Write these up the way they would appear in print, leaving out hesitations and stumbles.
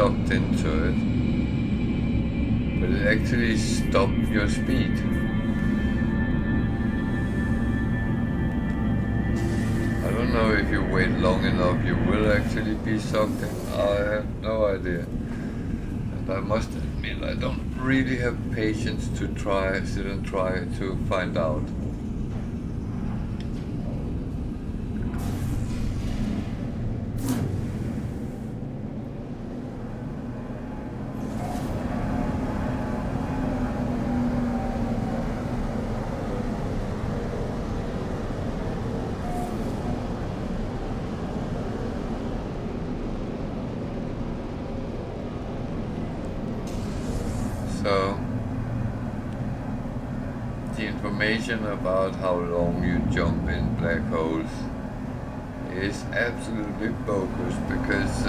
sucked into it, but it actually stopped your speed. I don't know if you wait long enough you will actually be sucked in. I have no idea. And I must admit, I don't really have patience to sit and try to find out. So, the information about how long you jump in black holes is absolutely bogus, because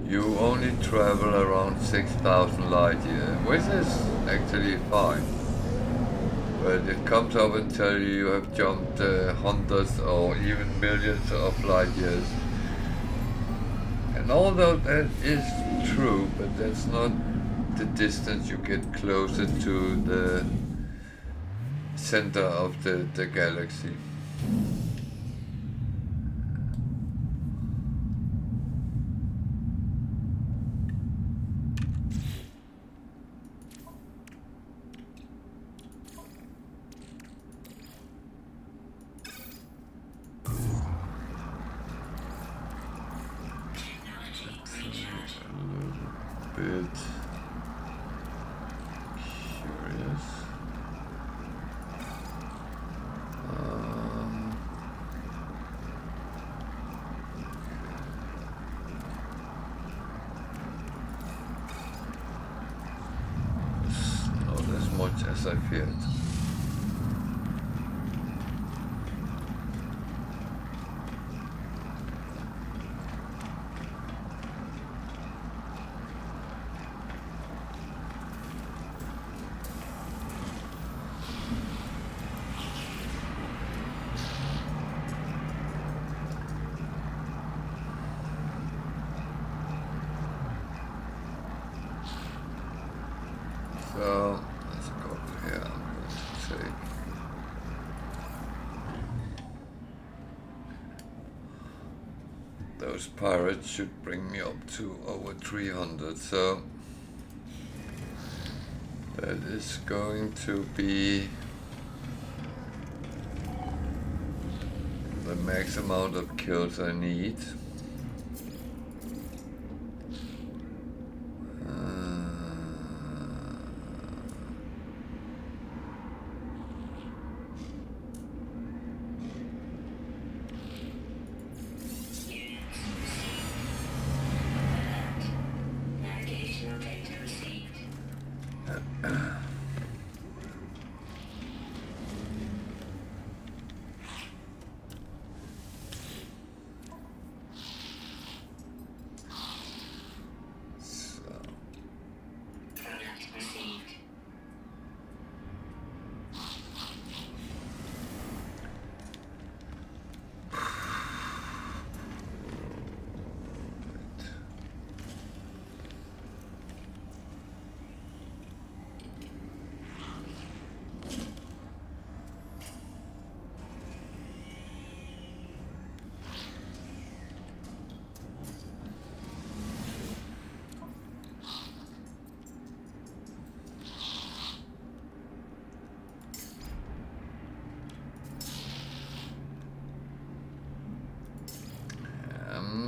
you only travel around 6,000 light years, which is actually fine. But it comes up and tells you have jumped hundreds or even millions of light years. And although that is true, but that's not the distance you get closer to the center of the galaxy. A little bit curious. Not as much as I feared. So let's go here. I'm going to take those pirates should bring me up to over 300. So that is going to be the max amount of kills I need.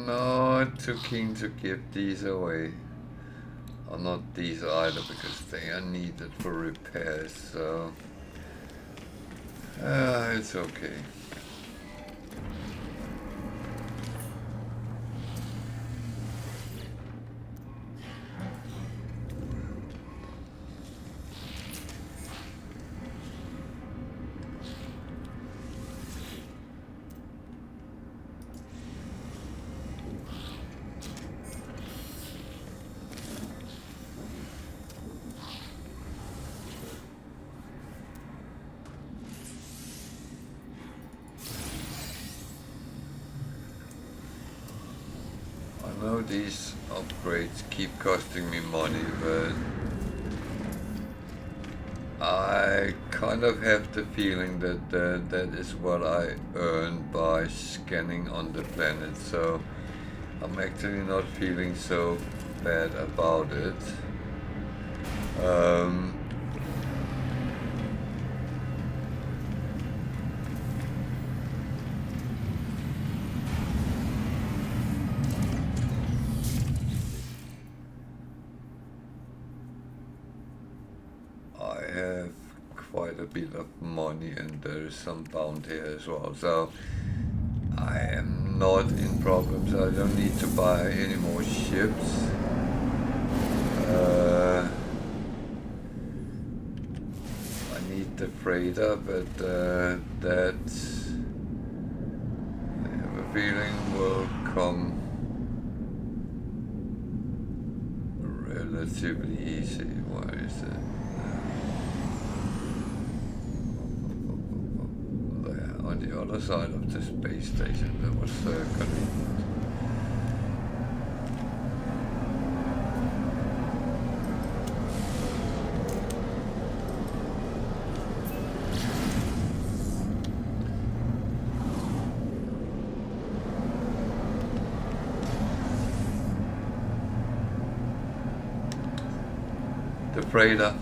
Not too keen to give these away, or not these either, because they are needed for repairs, so it's okay. I know these upgrades keep costing me money, but I kind of have the feeling that that is what I earn by scanning on the planet, so I'm actually not feeling so bad about it. I have quite a bit of money and there is some bounty as well, so I am not in problems. I don't need to buy any more ships. I need the freighter, but that I have a feeling will come relatively easy. Where is it? There, on the other side of the space station. That was convenient. The freighter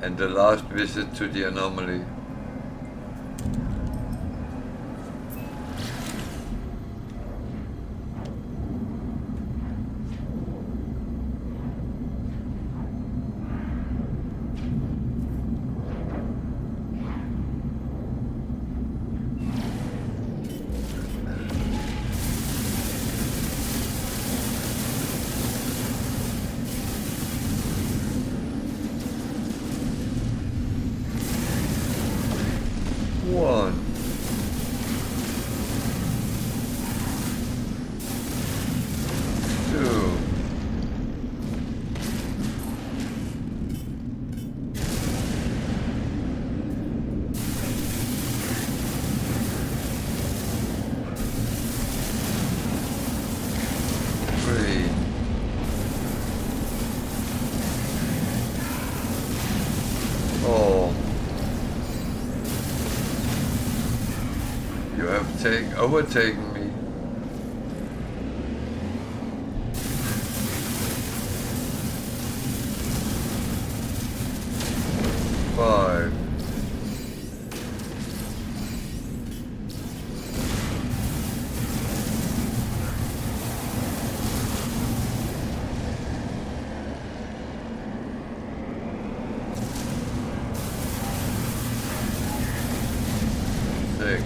and the last visit to the anomaly. Overtaking me. Five. Six.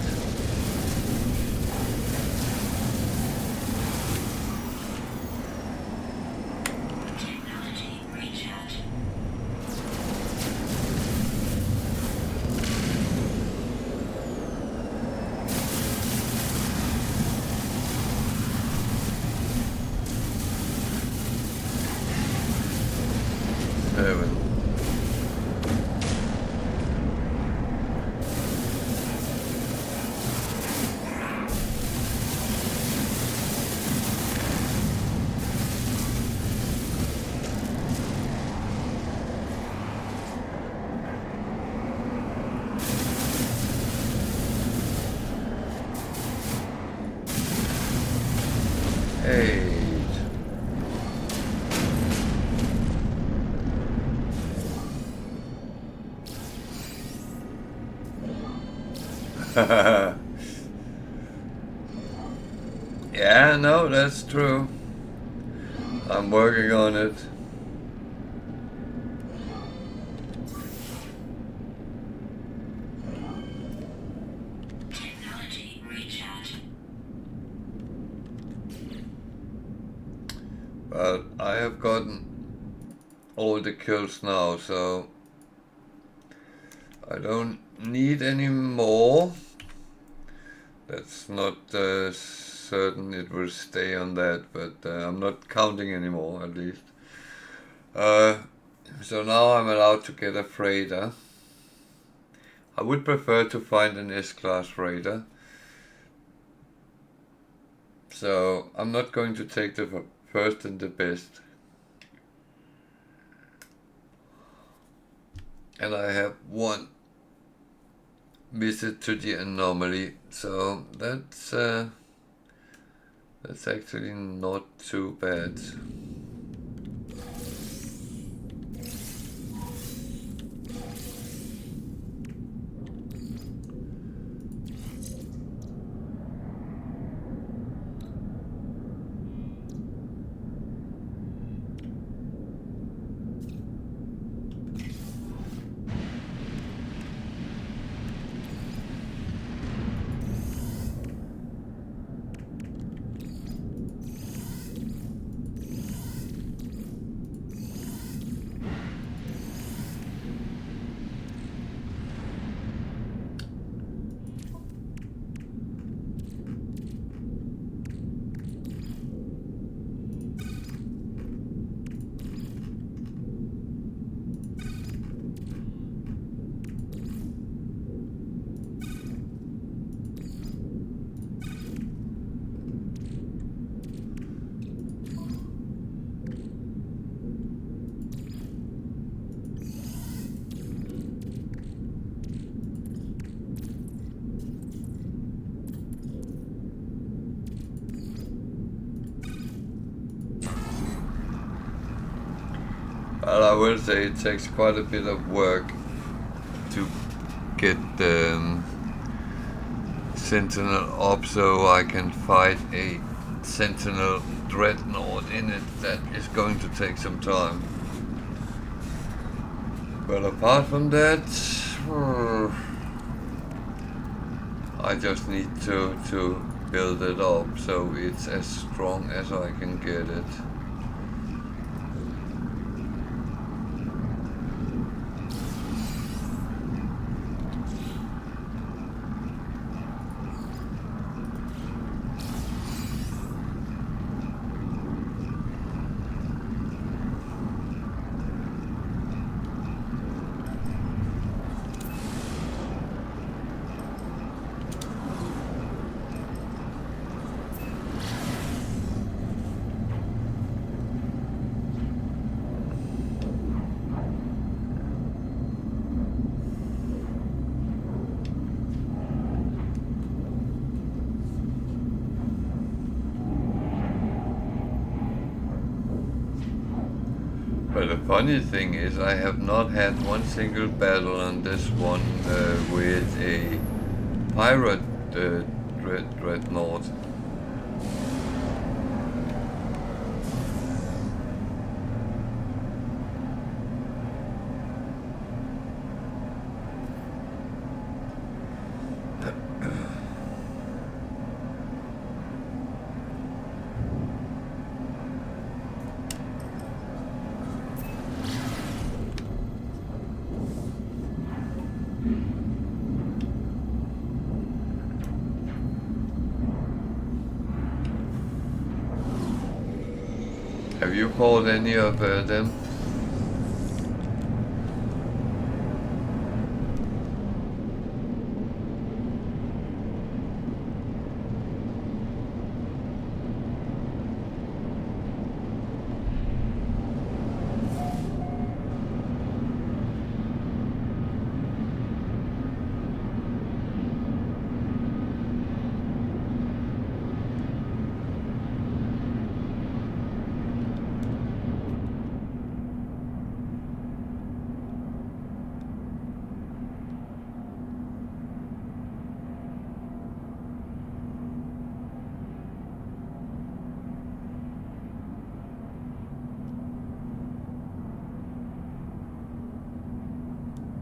Yeah, no, that's true. I'm working on it. Technology recharge. But I have gotten all the kills now, so I don't need any more. That's not certain it will stay on that, but I'm not counting anymore, at least. So now I'm allowed to get a freighter. I would prefer to find an S-class freighter. So I'm not going to take the first and the best. And I have one visit to the anomaly, so that's actually not too bad. Well, I will say it takes quite a bit of work to get the Sentinel up so I can fight a Sentinel Dreadnought in it. That is going to take some time. But apart from that, I just need to build it up so it's as strong as I can get it. But the funny thing is, I have not had one single battle on this one with a pirate dreadnought. Have you fought any of them?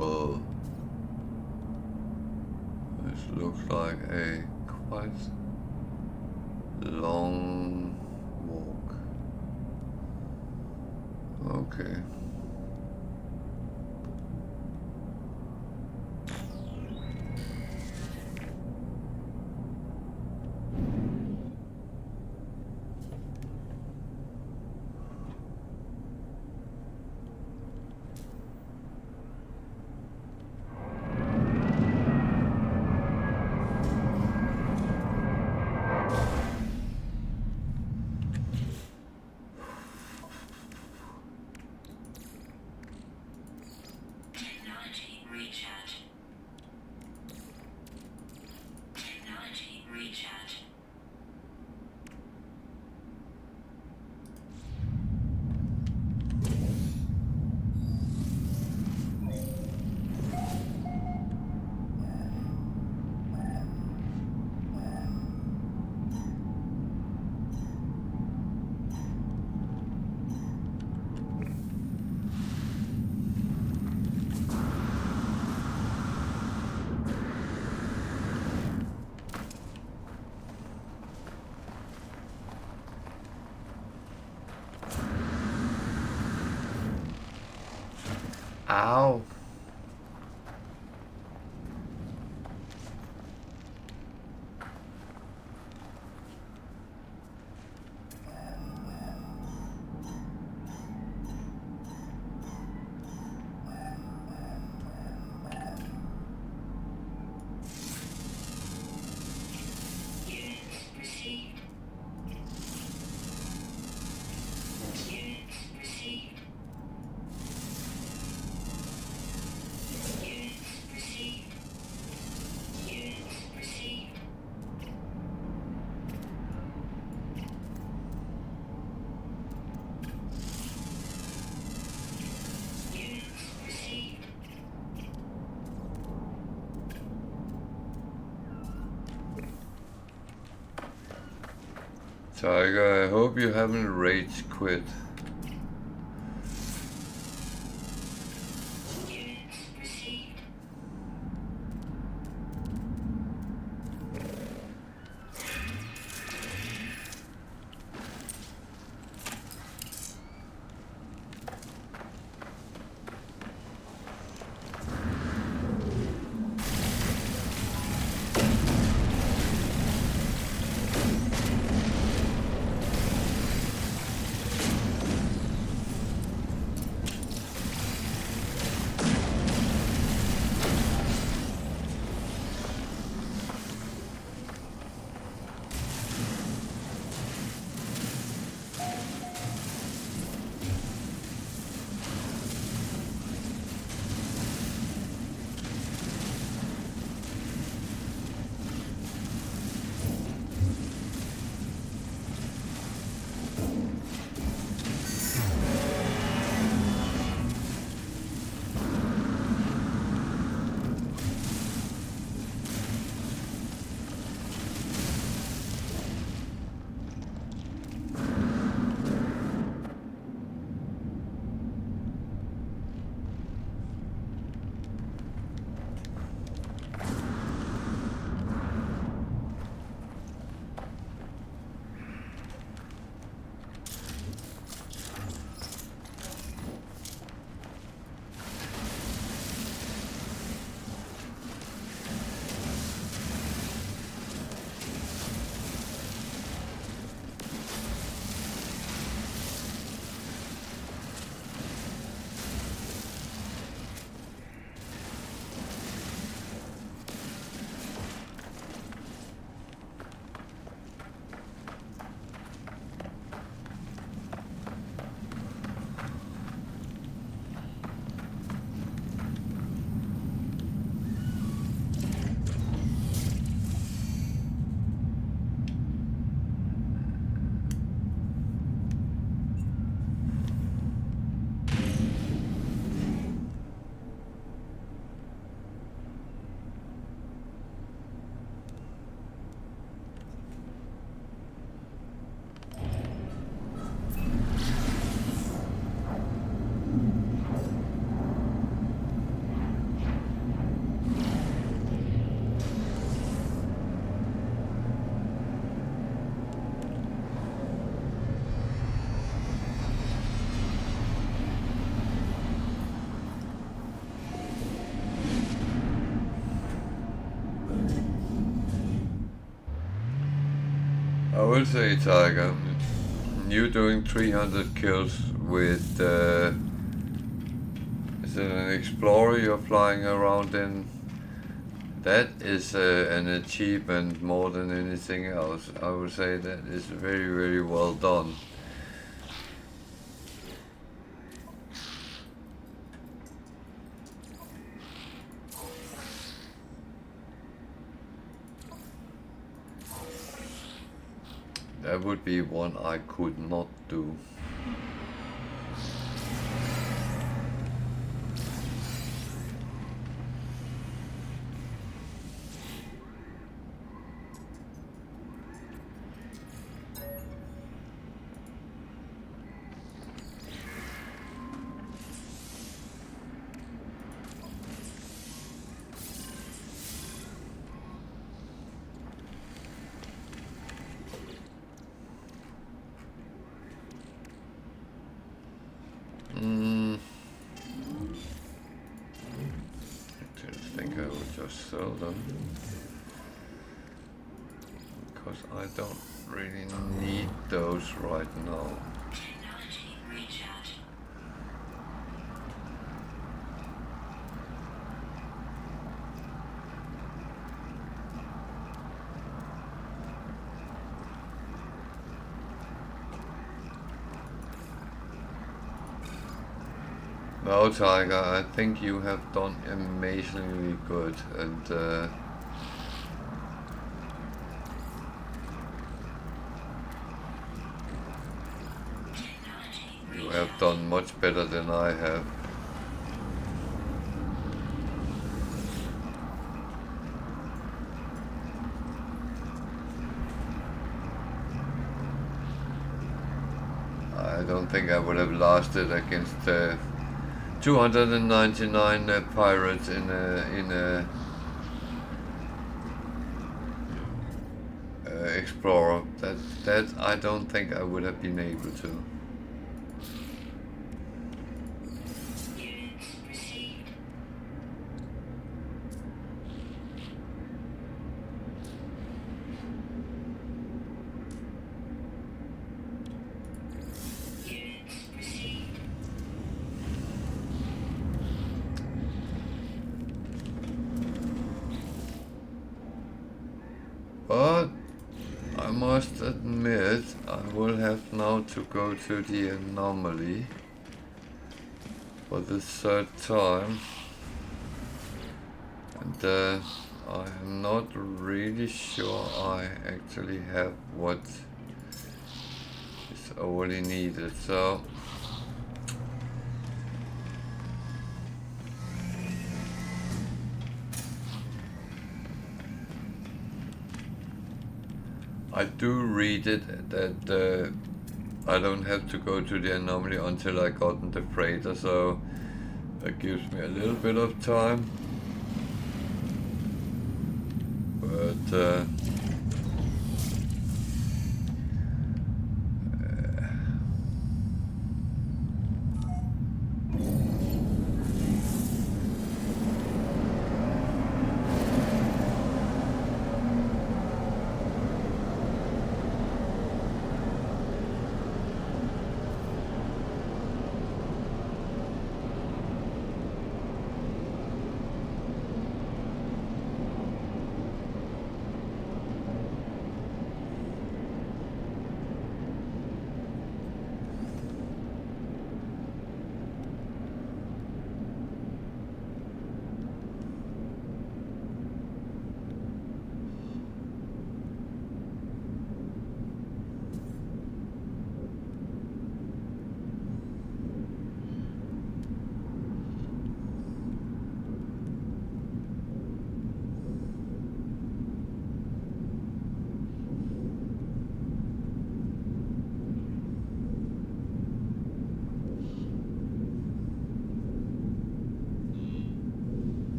Oh, this looks like a quite long walk. Okay. Ow. Tiger, I hope you haven't rage quit. I will say, Tiger, you doing 300 kills with, is it an Explorer you're flying around in? That is an achievement more than anything else. I would say that is very, very well done. That would be one I could not do. think I will just sell them. Because I don't really need those right now. No, Tiger, I think you have done amazingly good, and you have done much better than I have. I don't think I would have lasted against 299 pirates in a explorer. That I don't think I would have been able to. But I must admit, I will have now to go to the anomaly for the third time, and I am not really sure I actually have what is already needed, so I do read it that I don't have to go to the anomaly until I gotten the freighter, so that gives me a little bit of time. But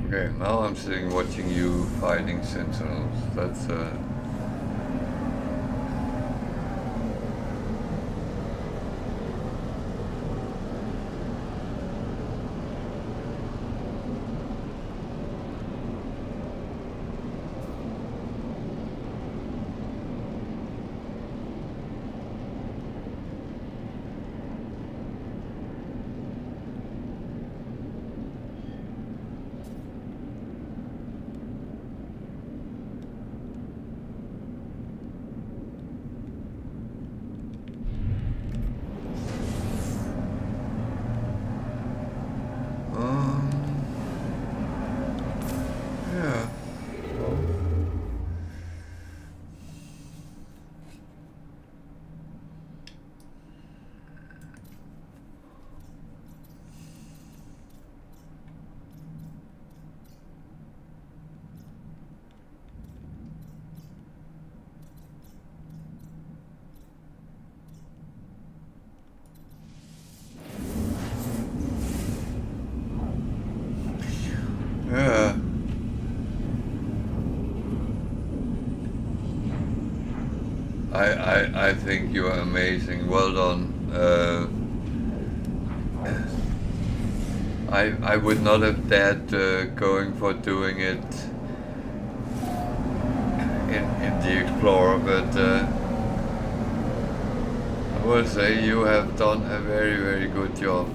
okay, now I'm sitting watching you fighting sentinels. That's yeah. Yeah. I think you are amazing. Well done. I would not have dared going for doing it in the Explorer, but I will say you have done a very, very good job.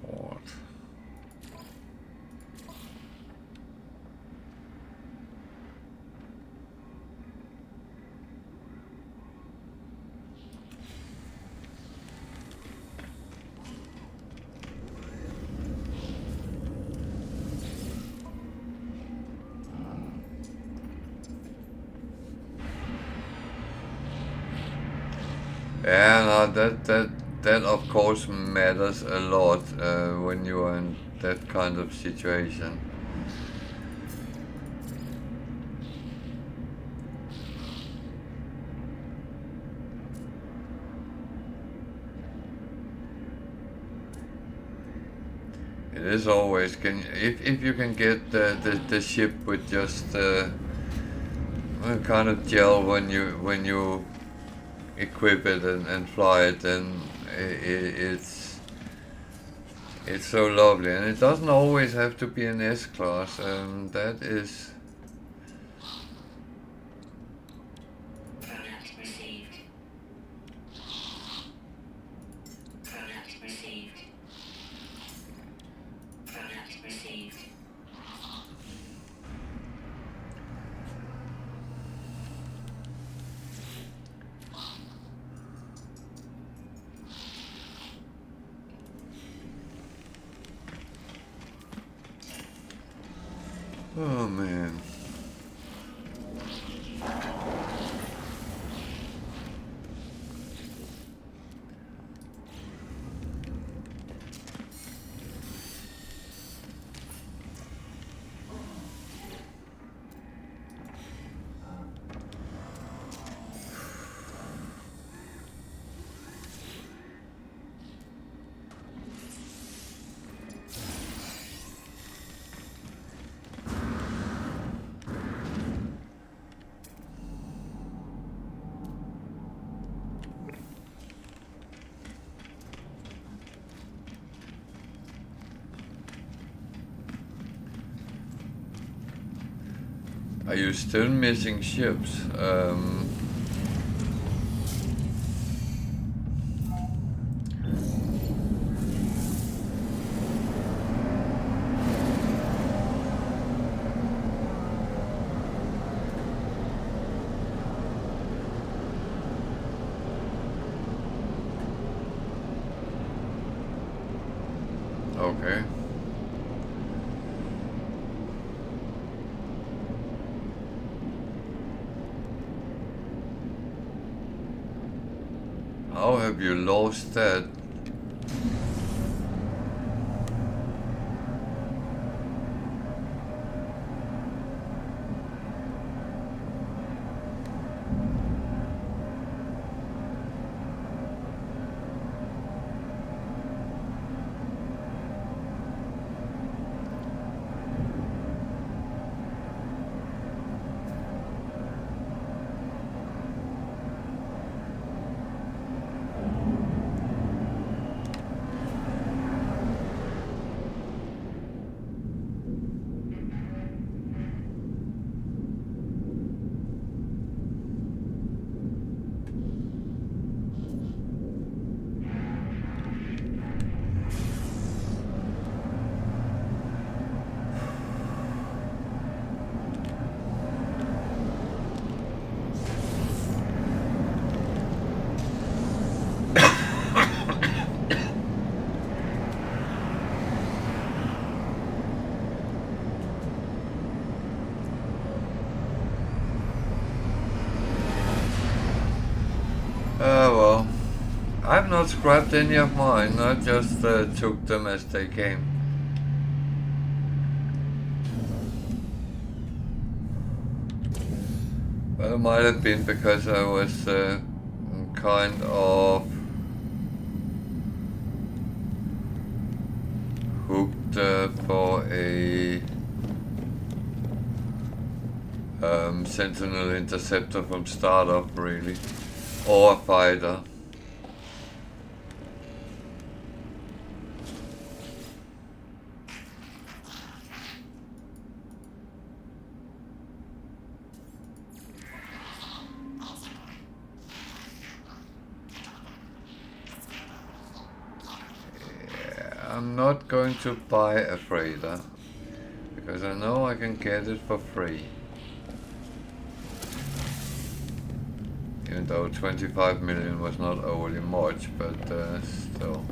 What? Yeah, no, that of course matters a lot when you are in that kind of situation. It is always if you can get the ship with just kind of gel when you equip it and fly it, then it's so lovely, and it doesn't always have to be an S-Class. That is. Product received. Product received. Product received. Oh man. Are you still missing ships? Okay. How have you lost that? not scrapped any of mine, I just took them as they came. Well, it might have been because I was kind of hooked for a Sentinel Interceptor from startup, really, or a fighter. I'm not going to buy a freighter because I know I can get it for free. Even though 25 million was not overly much, but still.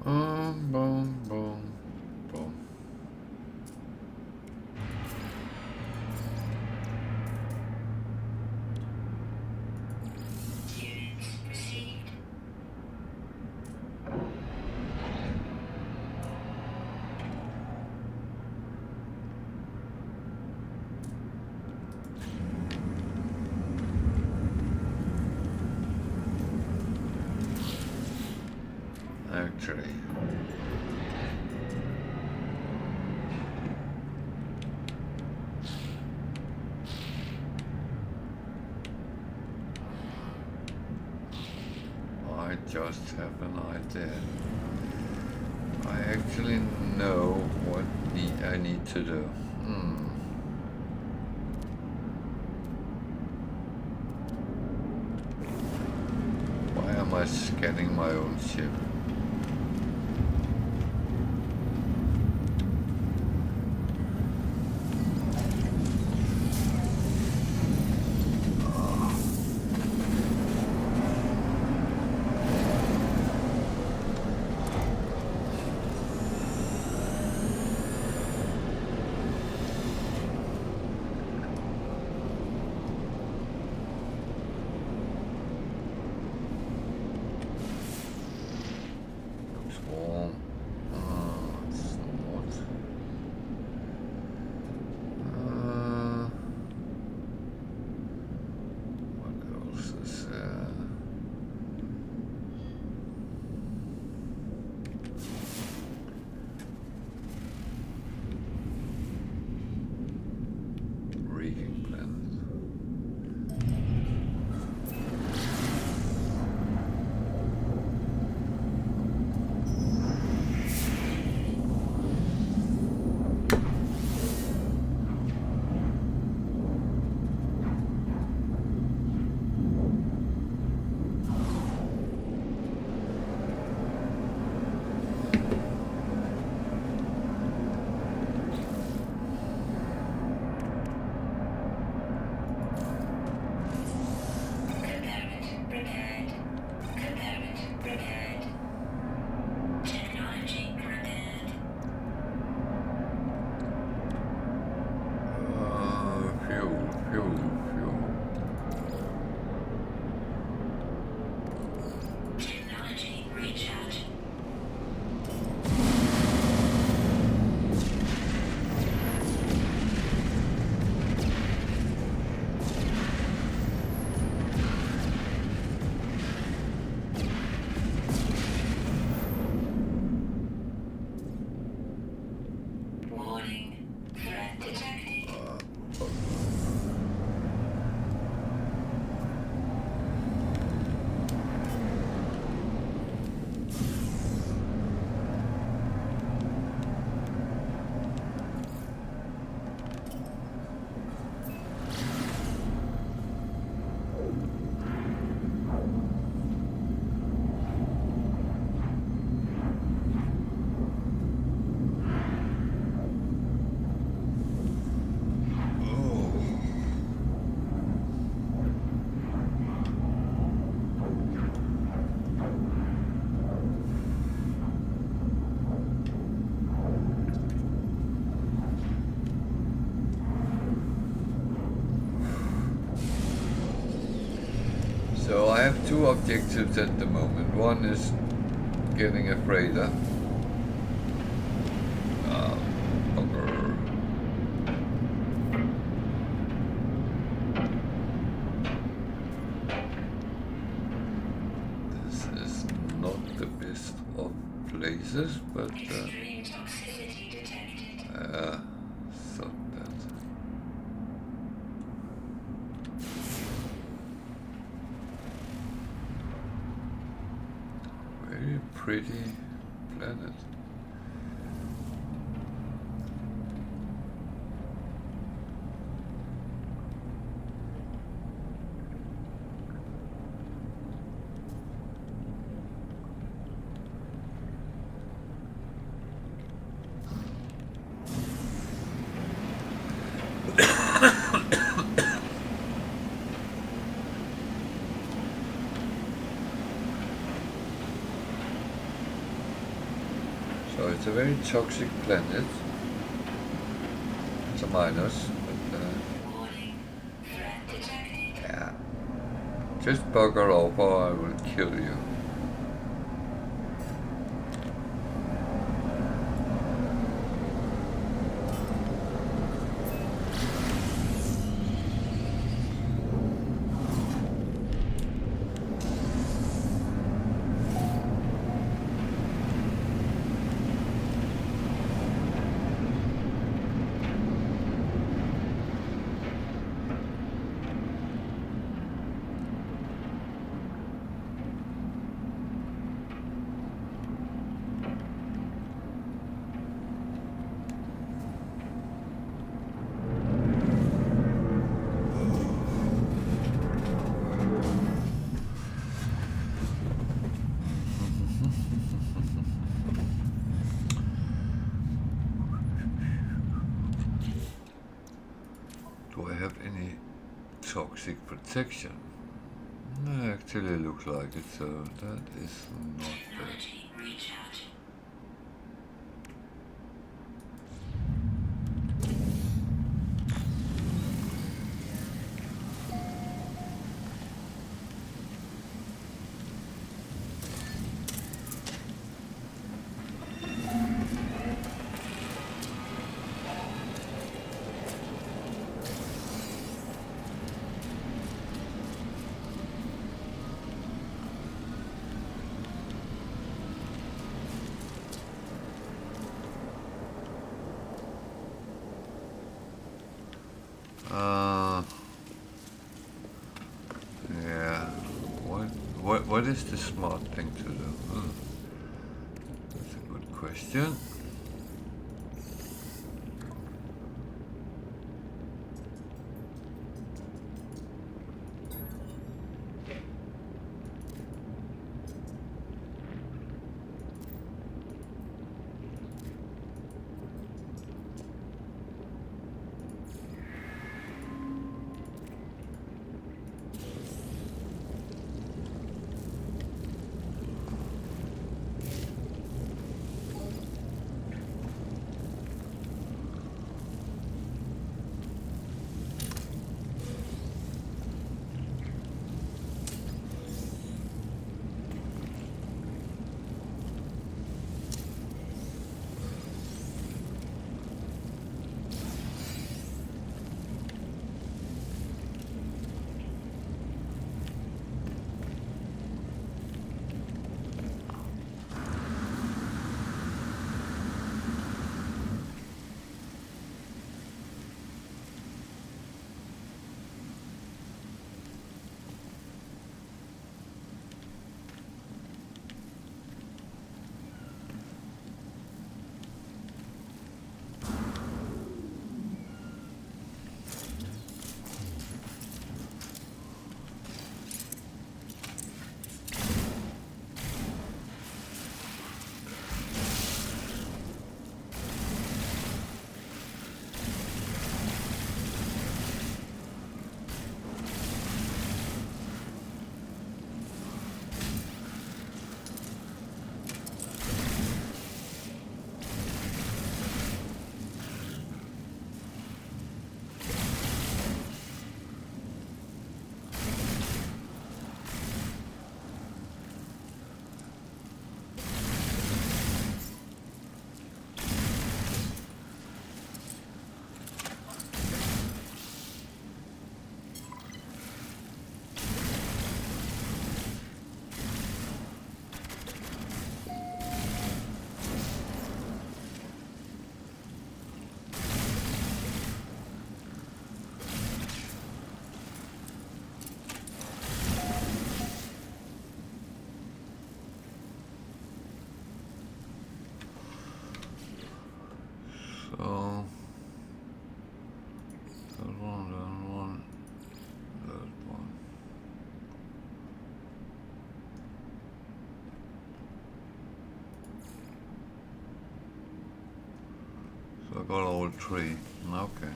Boom, boom, boom. Units received. Actually. I just have an idea. I actually know what I need to do. Why am I scanning my own ship? have two objectives at the moment. One is getting a freighter. Bugger. This is not the best of places, but Extreme toxicity detected. so that. Very pretty planet. So it's a very toxic planet. It's a minus, but Warning. Threat detected. yeah. Just bugger off or I will kill you. Do I have any toxic protection? No, actually looks like it, so that is not bad. Technology recharge. Yeah. What is the smart thing to do? That's a good question. got all three. Okay.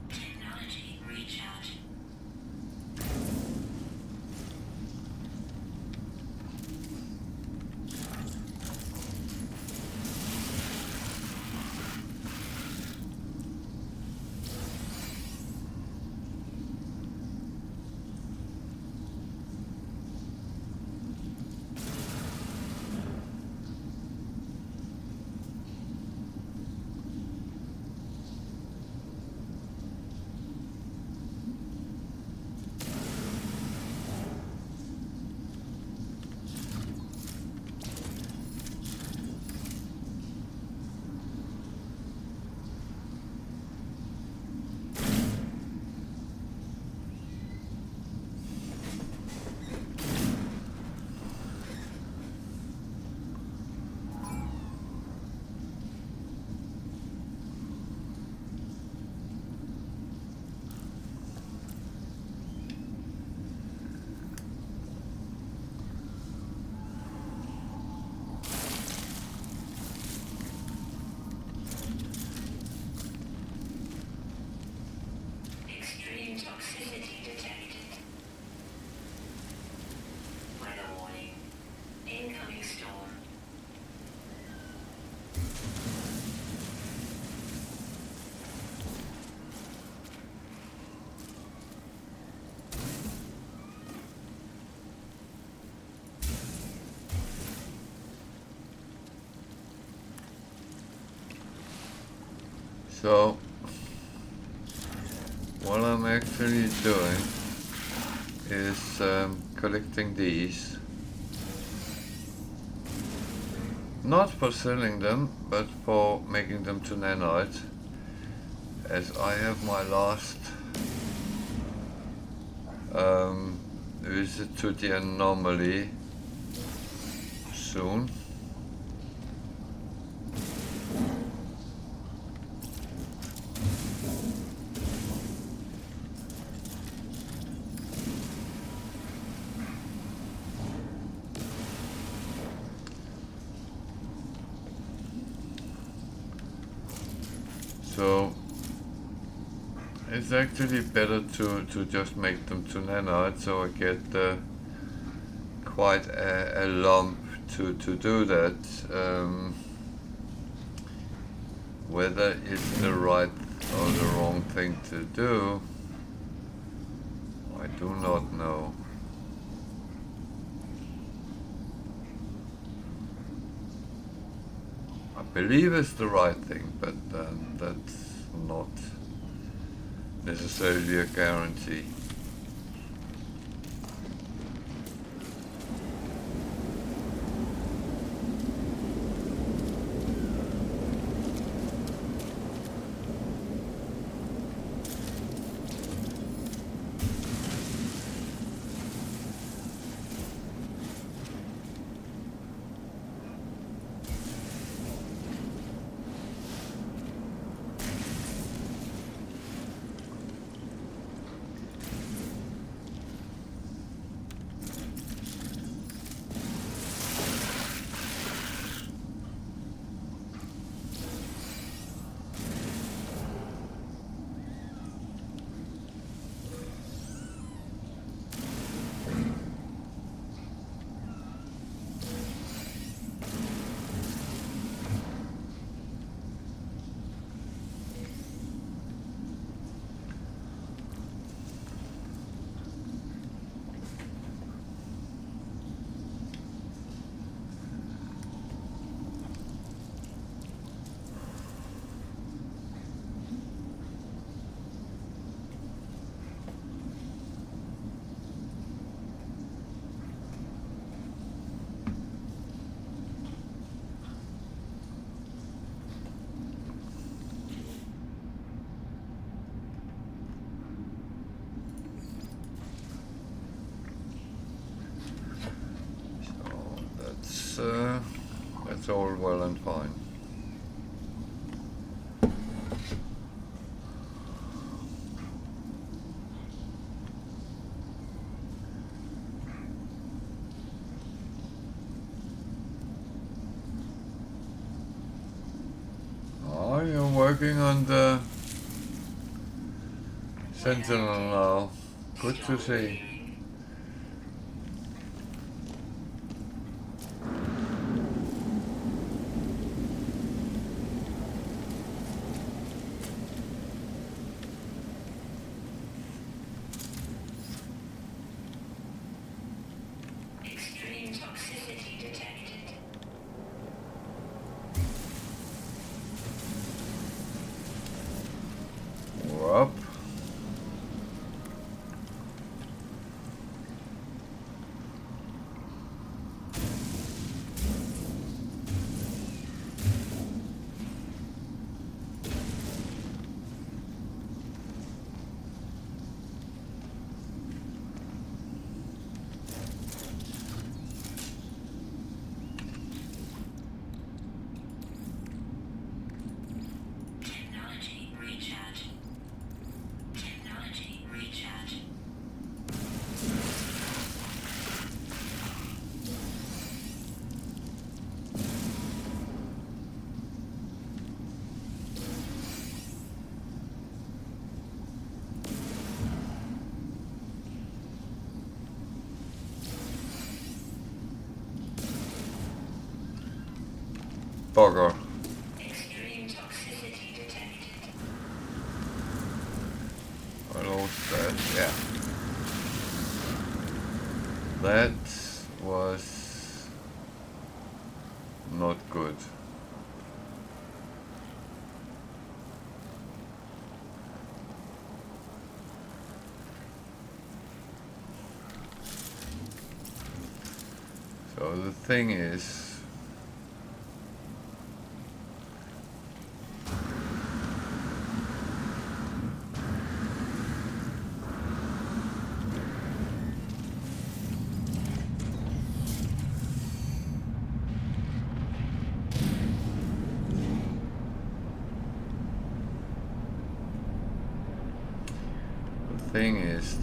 Technology recharging. Extreme toxicity detected. Weather warning. Incoming storm. So, what I'm actually doing is collecting these. Not for selling them, but for making them to nanite, as I have my last visit to the anomaly soon. So it's actually better to just make them to nanite, so I get quite a lump to do that. Whether it's the right or the wrong thing to do, I do not know. I believe it's the right thing, but that's not necessarily a guarantee. That's all well and fine. Oh, you're working on the Sentinel now. Good to see. Extreme toxicity detected. We're up. Technology recharge. Technology recharge. Bugger. Extreme toxicity detected. I lost that. Yeah. That was not good. So the thing is,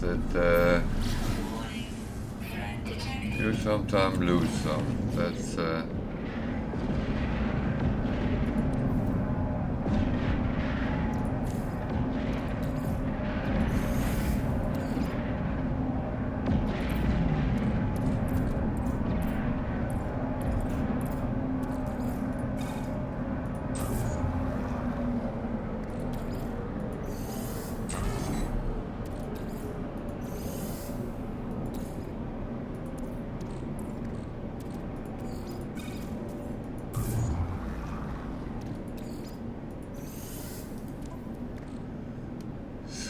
that Warning. Threat detected. you sometimes lose some. That's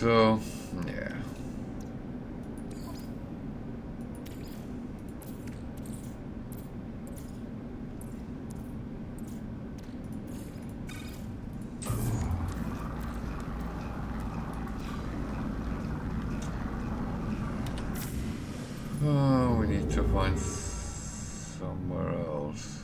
so, yeah. Oh, we need to find somewhere else.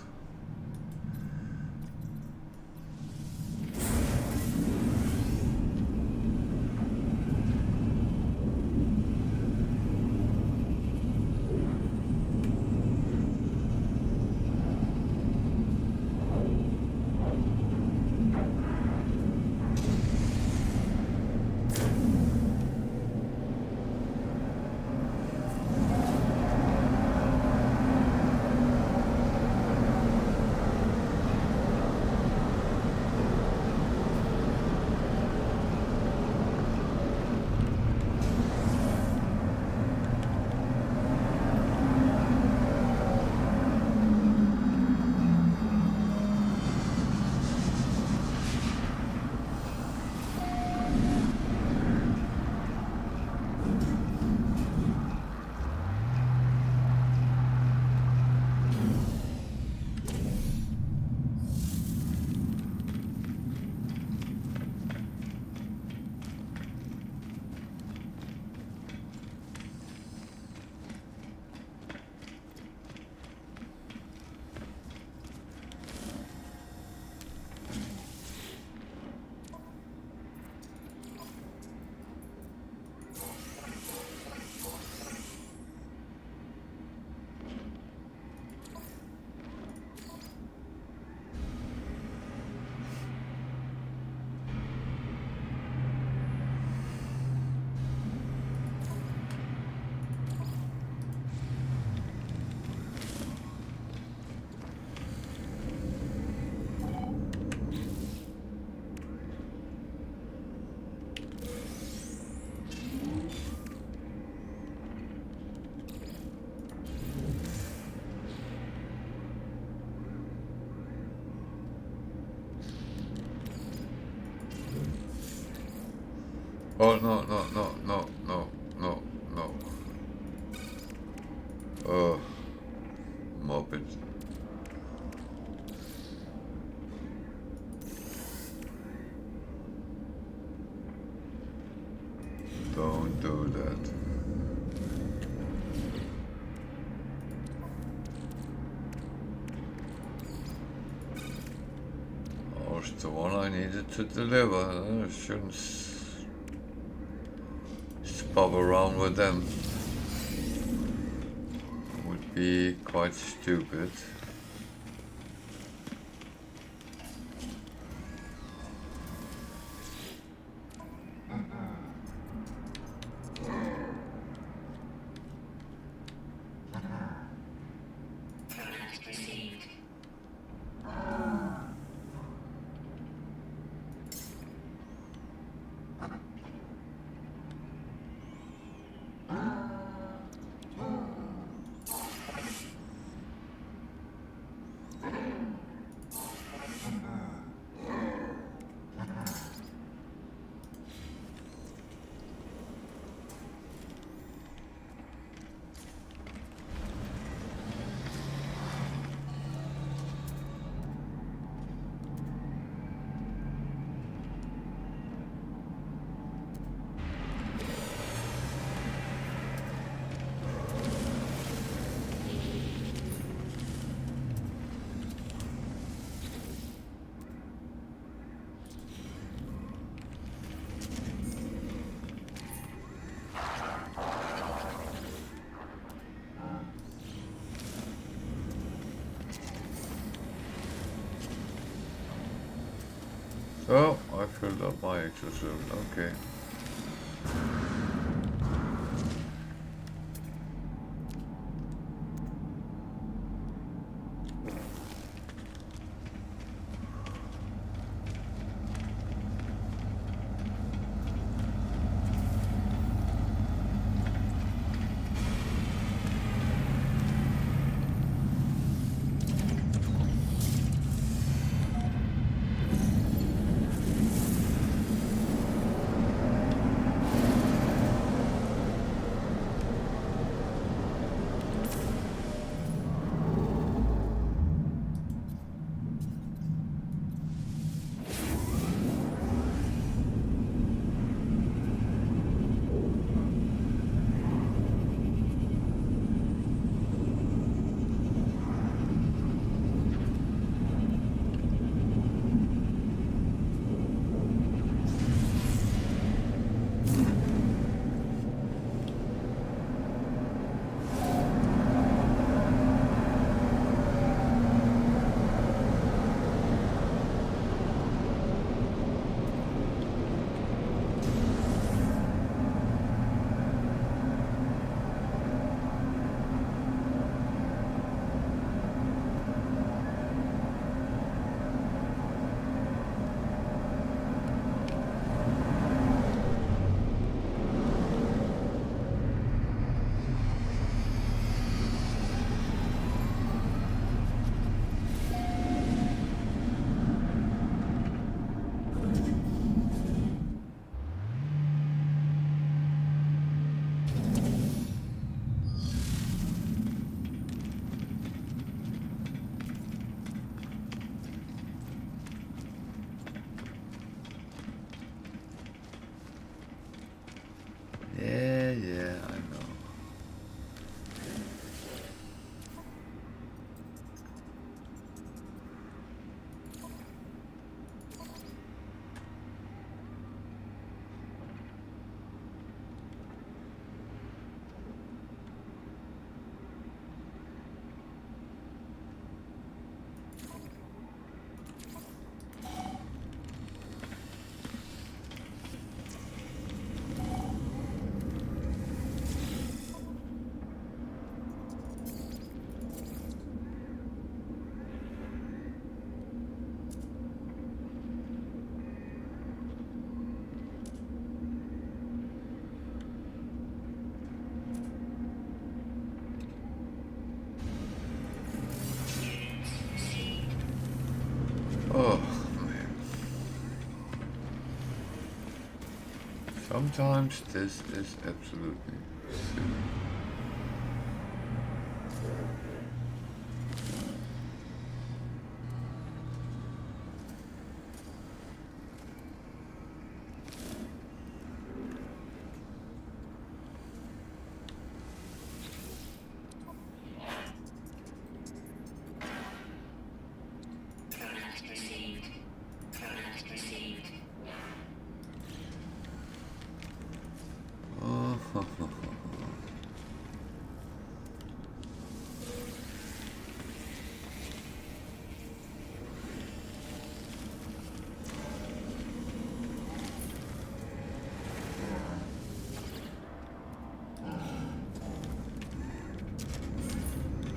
Oh, no, no, no, no, no, no, no. Oh, Muppet. Don't do that. Oh, it's the one I needed to deliver. I shouldn't bob around with them. Would be quite stupid. Command received. Oh, I filled up my exosuit. Okay. sometimes this is absolutely silly. Coordinates received. Coordinates received.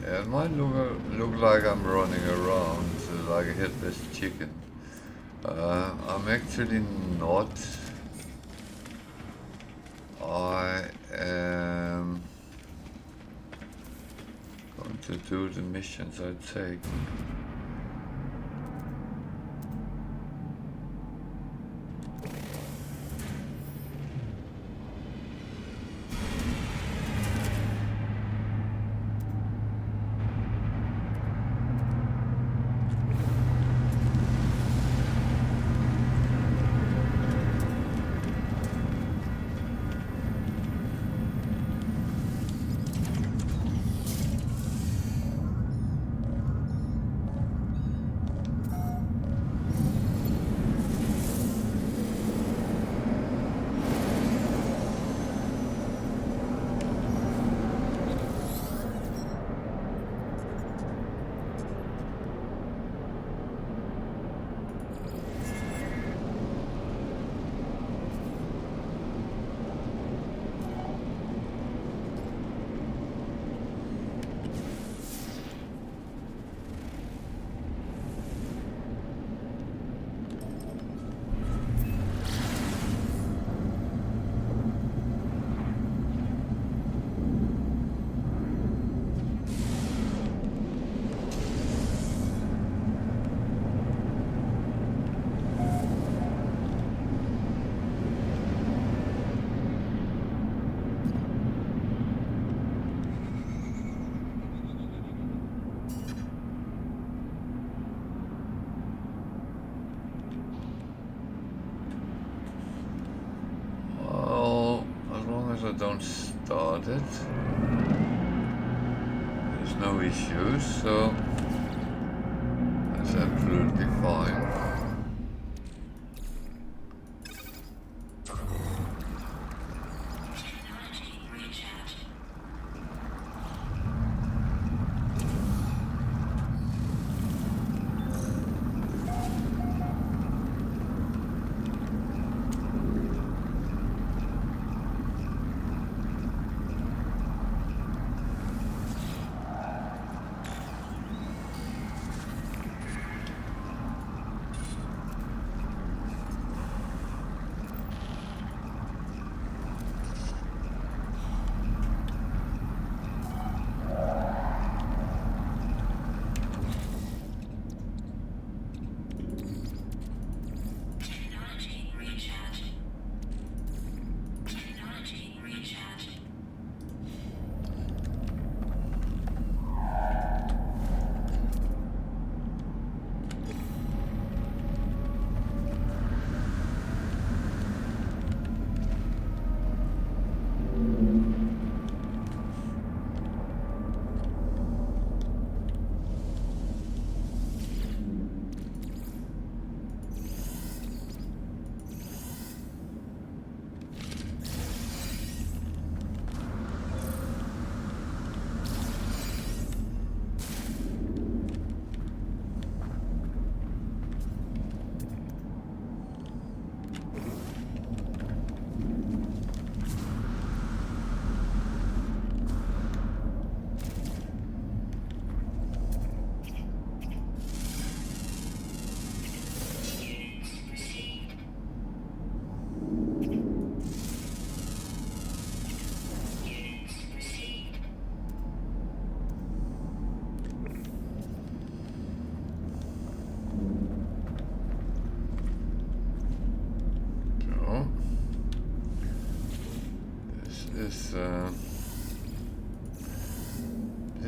Yeah, it might look like I'm running around like a headless chicken. I'm actually not. I am going to do the missions I take. Well, as long as I don't start it, there's no issues, so that's absolutely fine. Technology recharge.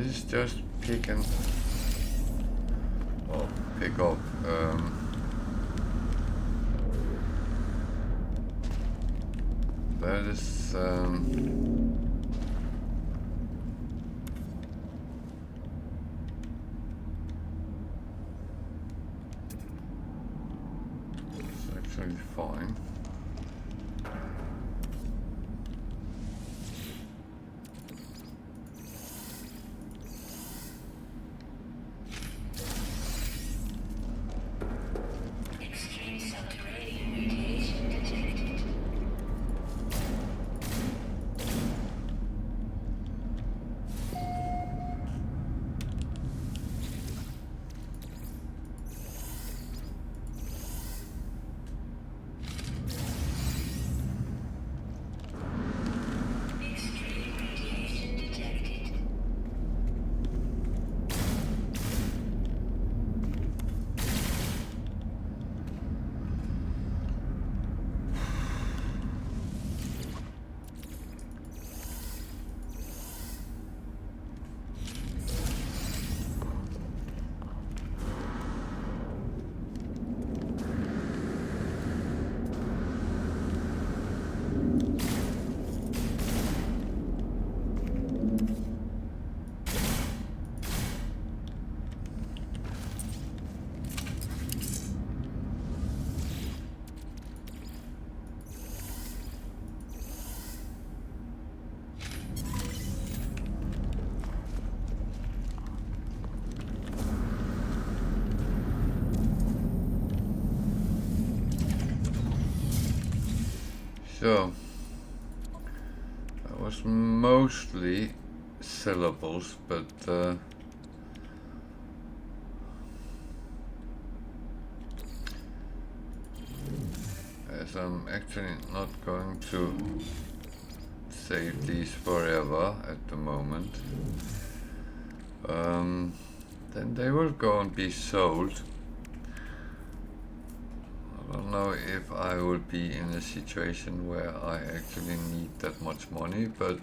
this is just pick and pick up. That is it's actually fine. Extreme subterranean radiation detected. Extreme radiation detected. So that was mostly syllables, but as I'm actually not going to save these forever at the moment, then they will go and be sold. I don't know if I will be in a situation where I actually need that much money, but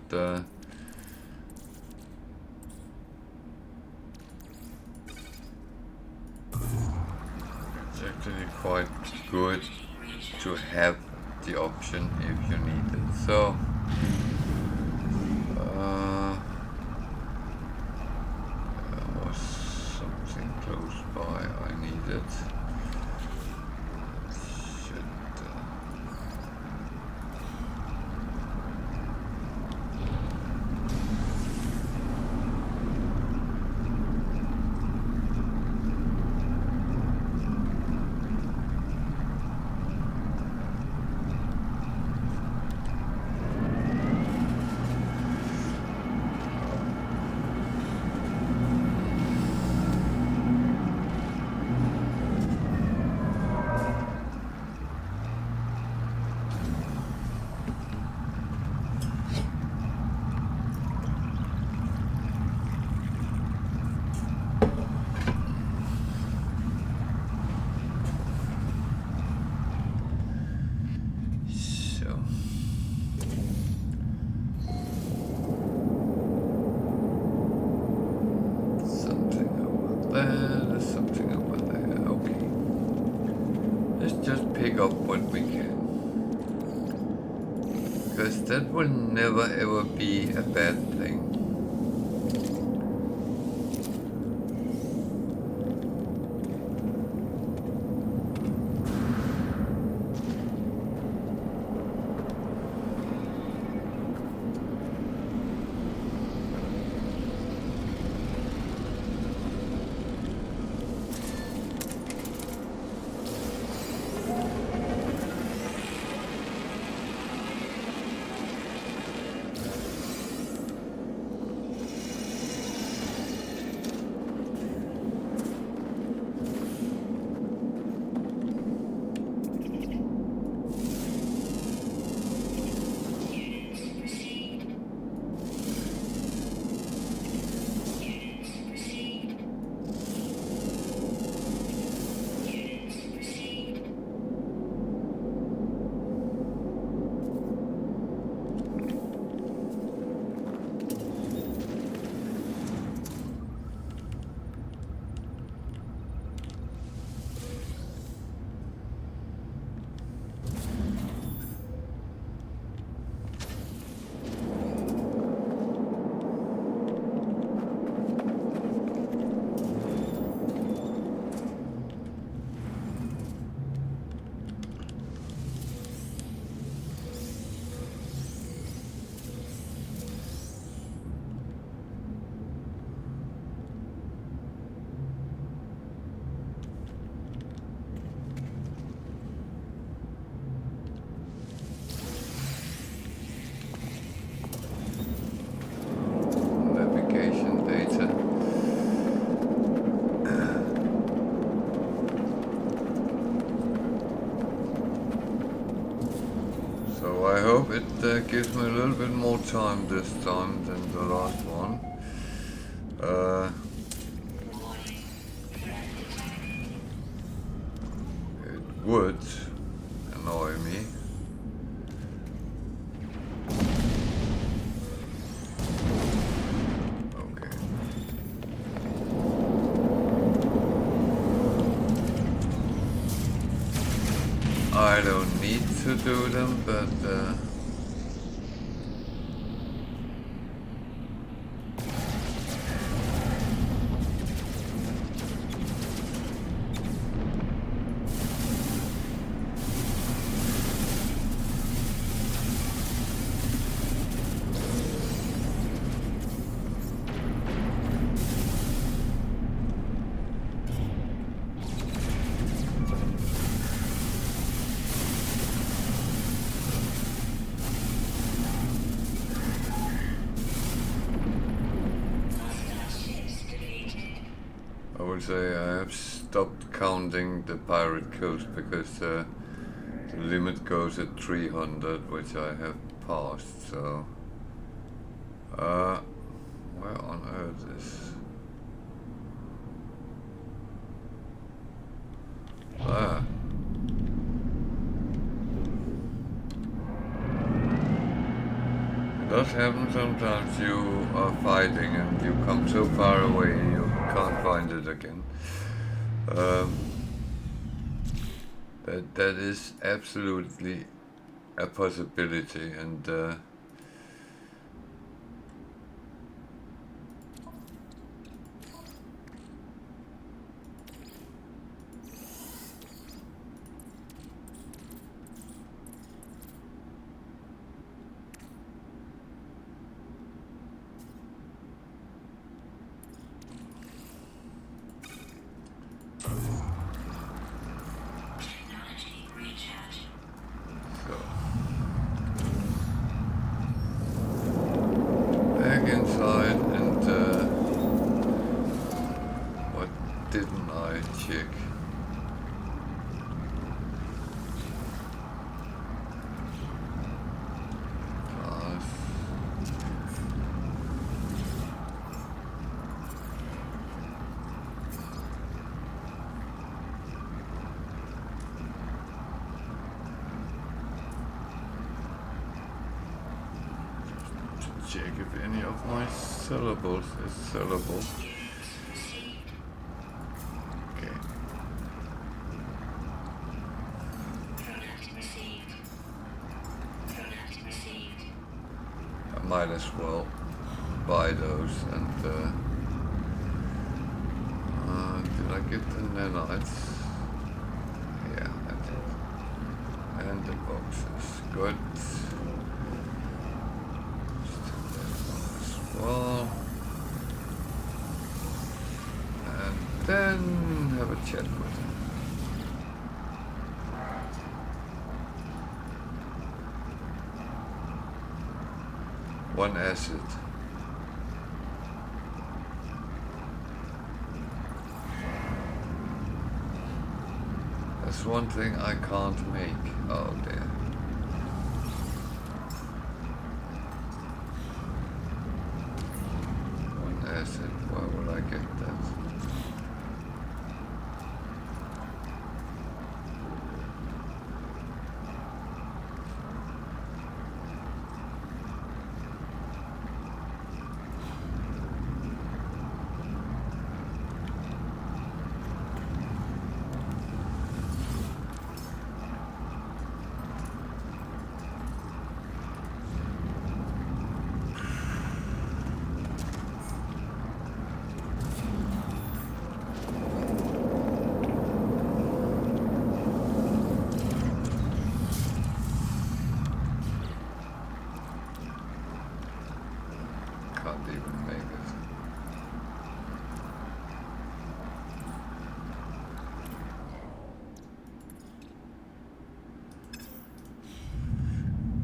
it's actually quite good to have the option if you need it. So there was something close by I needed. There's something over there. Okay. Let's just pick up what we can. Because that will never ever be a bad thing. it gives me a little bit more time this time than the last one. It would annoy me. Okay. I don't need to do them, but I would say I have stopped counting the pirate kills because the limit goes at 300, which I have passed, so where on earth is... Ah. It does happen sometimes. You are fighting and you come so far away you can't find it again. That is absolutely a possibility, and Technology recharge. so back inside, and what didn't I check? Class. Check if any of my syllables is syllable. Okay. Product received. Product received. I might as well buy those, and did I get the nanites? Yeah, I did. And the boxes, good. Well, and then have a chat with him. One acid. That's one thing I can't make. Oh dear. Acid, where will I get that? Can't even make it.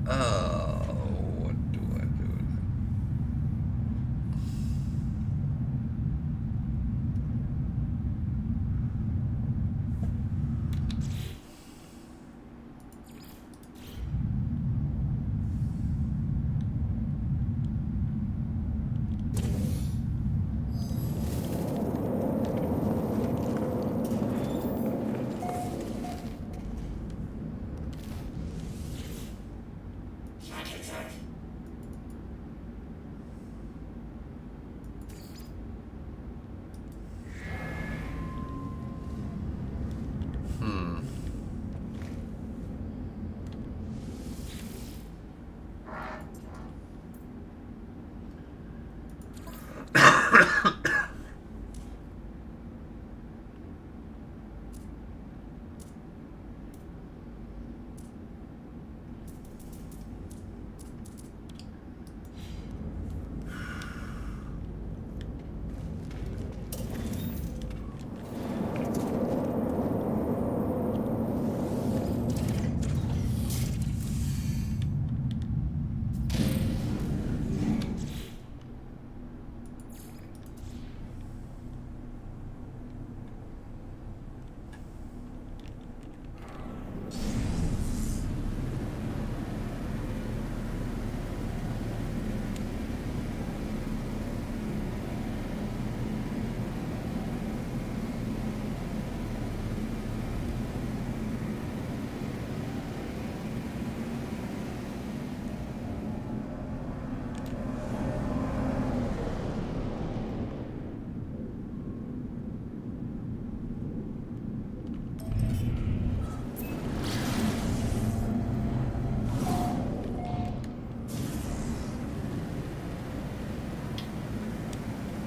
Oh, what do I do?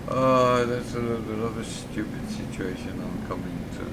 That's a little bit of a stupid situation I'm coming to.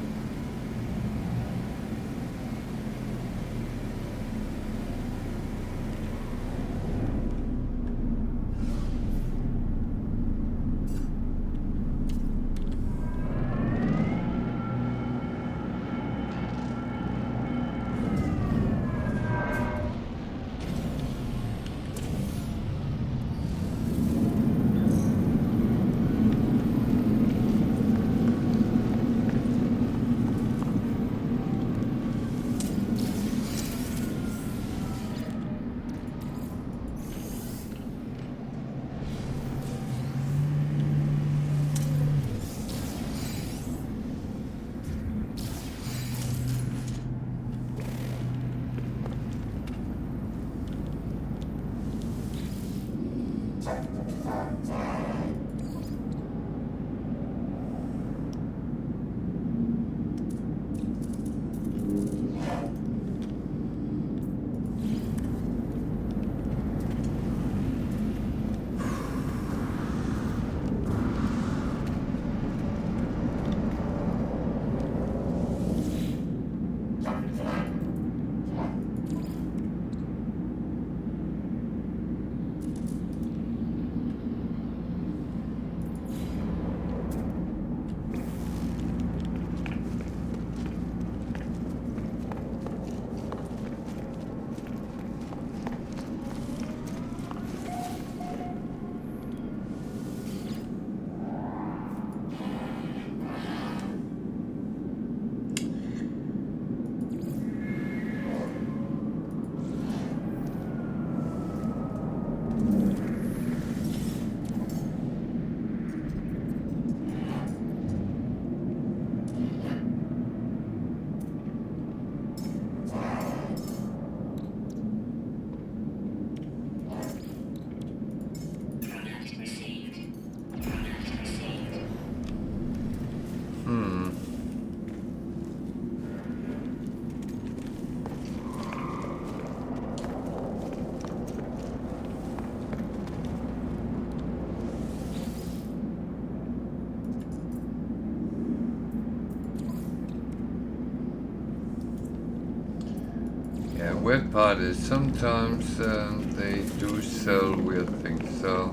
Weird part is sometimes they do sell weird things, so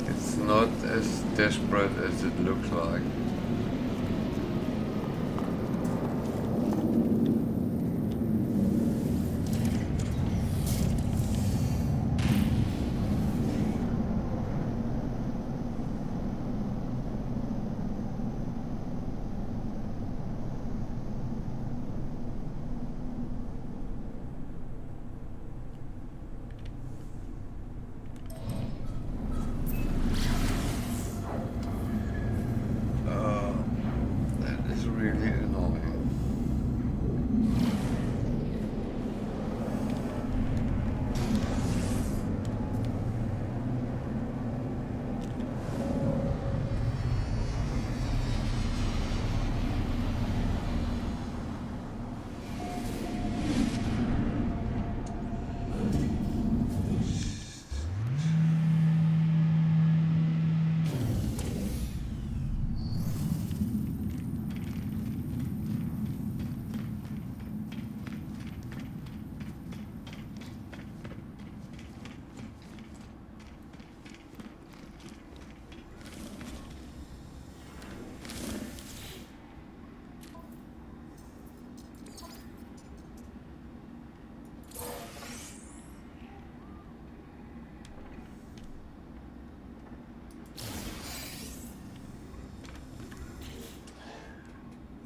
it's not as desperate as it looks like.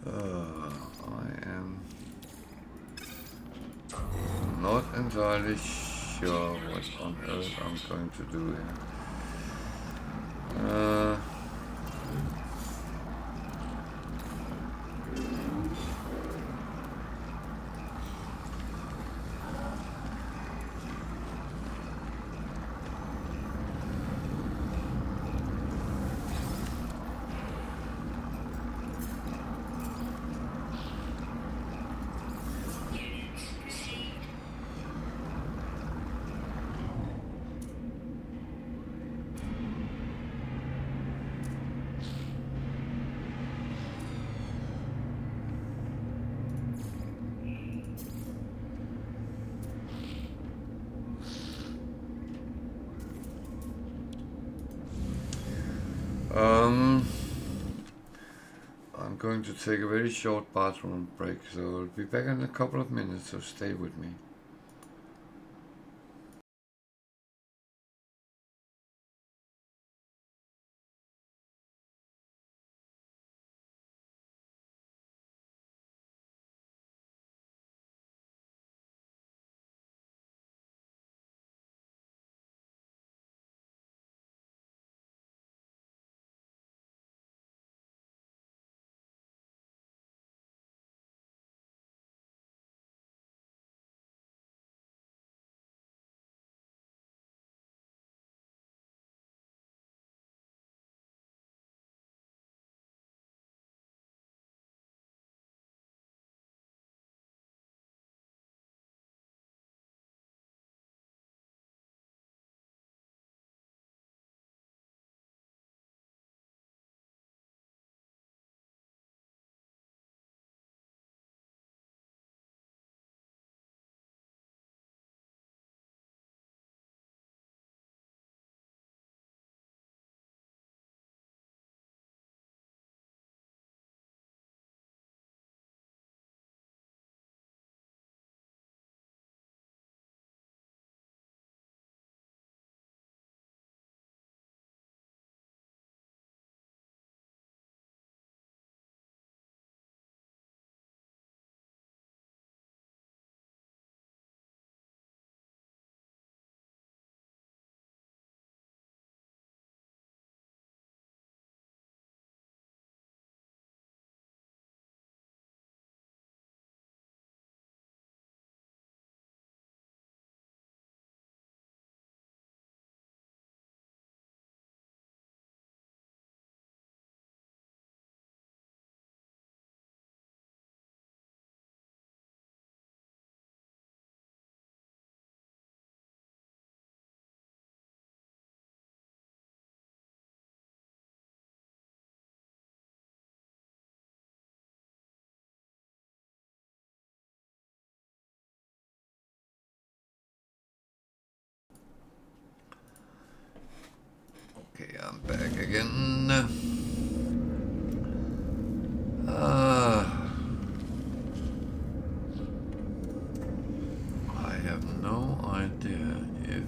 I am not entirely sure what on earth I'm going to do here. I'm going to take a very short bathroom break, so I'll be back in a couple of minutes, so stay with me. Okay, I'm back again. I have no idea if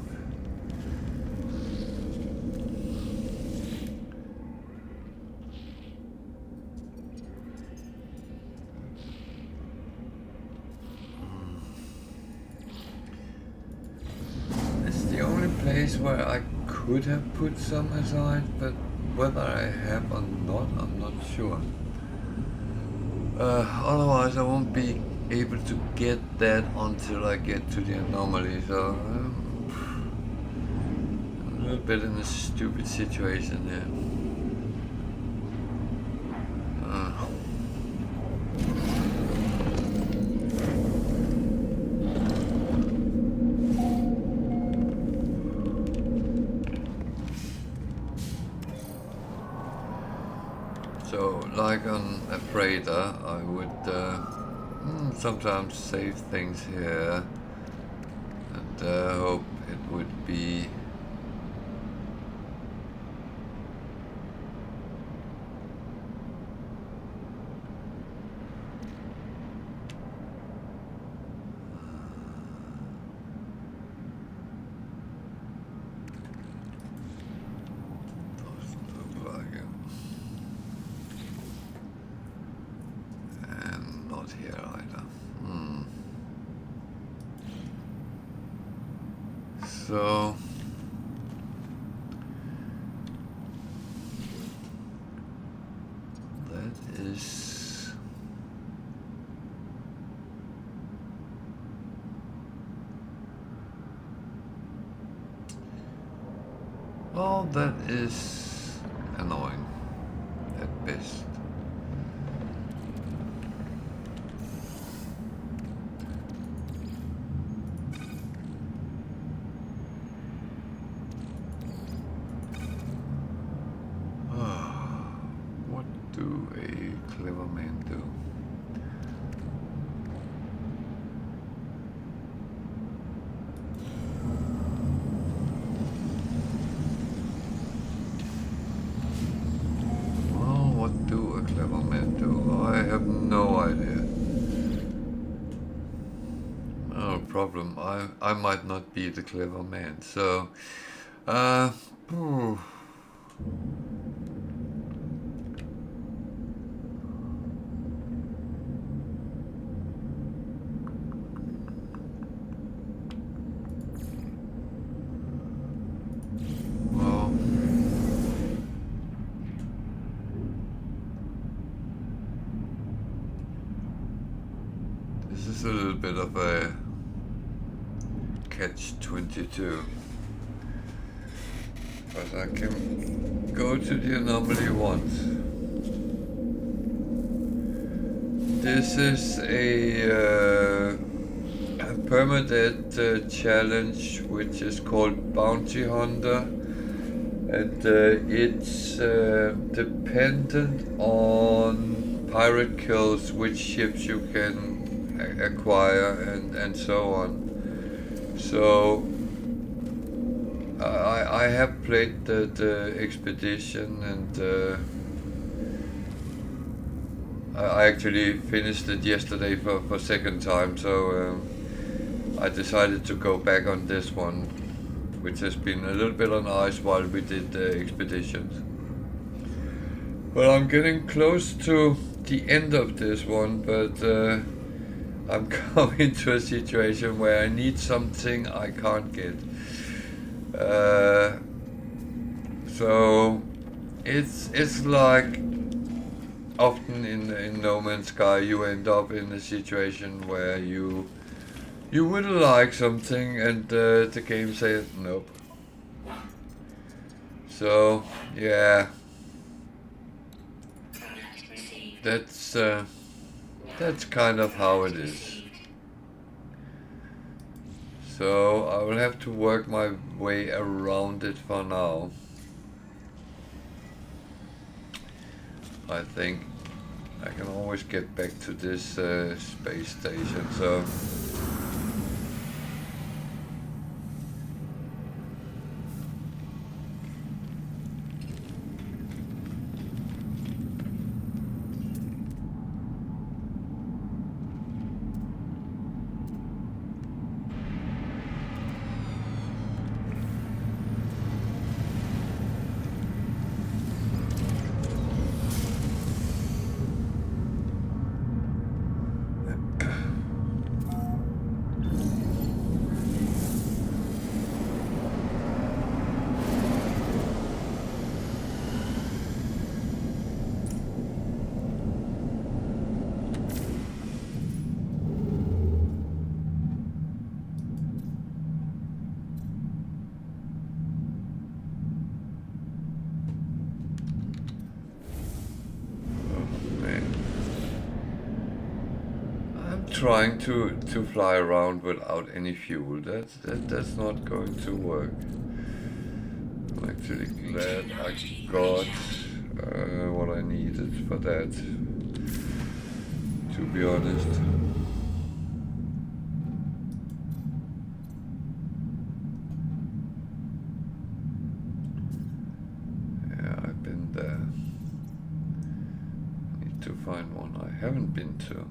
it's the only place where I could have put some aside, but whether I have or not, I'm not sure. Otherwise, I won't be able to get that until I get to the anomaly, so a little bit in a stupid situation here. So, like on a freighter, I would sometimes save things here and hope it would be here either. So that is well, that is annoying at best. What do a clever man do? problem. I might not be the clever man. So, ooh. Well, this is a little bit of a catch-22. But I can go to the anomaly once. This is a permadeath challenge which is called Bounty Hunter, and it's dependent on pirate kills, which ships you can acquire, and so on. So I have played the expedition, and I actually finished it yesterday for second time, so I decided to go back on this one, which has been a little bit on ice while we did the expeditions. Well, I'm getting close to the end of this one, but I'm coming to a situation where I need something I can't get. So it's like often in No Man's Sky you end up in a situation where you would like something and the game says nope. So yeah, that's kind of how it is. So I will have to work my way around it for now. I think I can always get back to this space station, so trying to fly around without any fuel. That's not going to work. I'm actually glad I got what I needed for that, to be honest. Yeah, I've been there. Need to find one I haven't been to.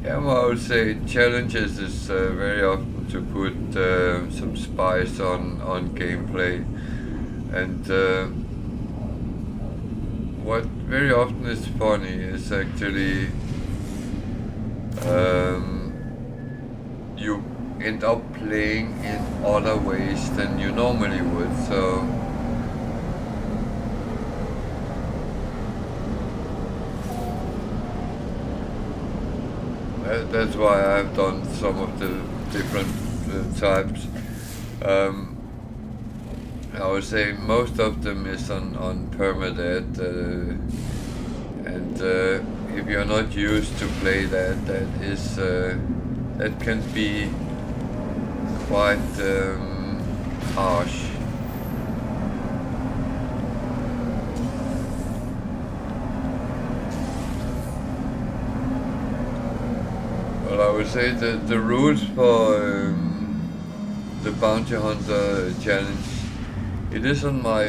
Yeah, well, I would say challenges is very often to put some spice on gameplay, and what very often is funny is actually you end up playing in other ways than you normally would. So that's why I've done some of the different types. I would say most of them is on permadeath, and if you're not used to play that, that can be quite harsh. But I would say that the rules for the Bounty Hunter challenge, it is on my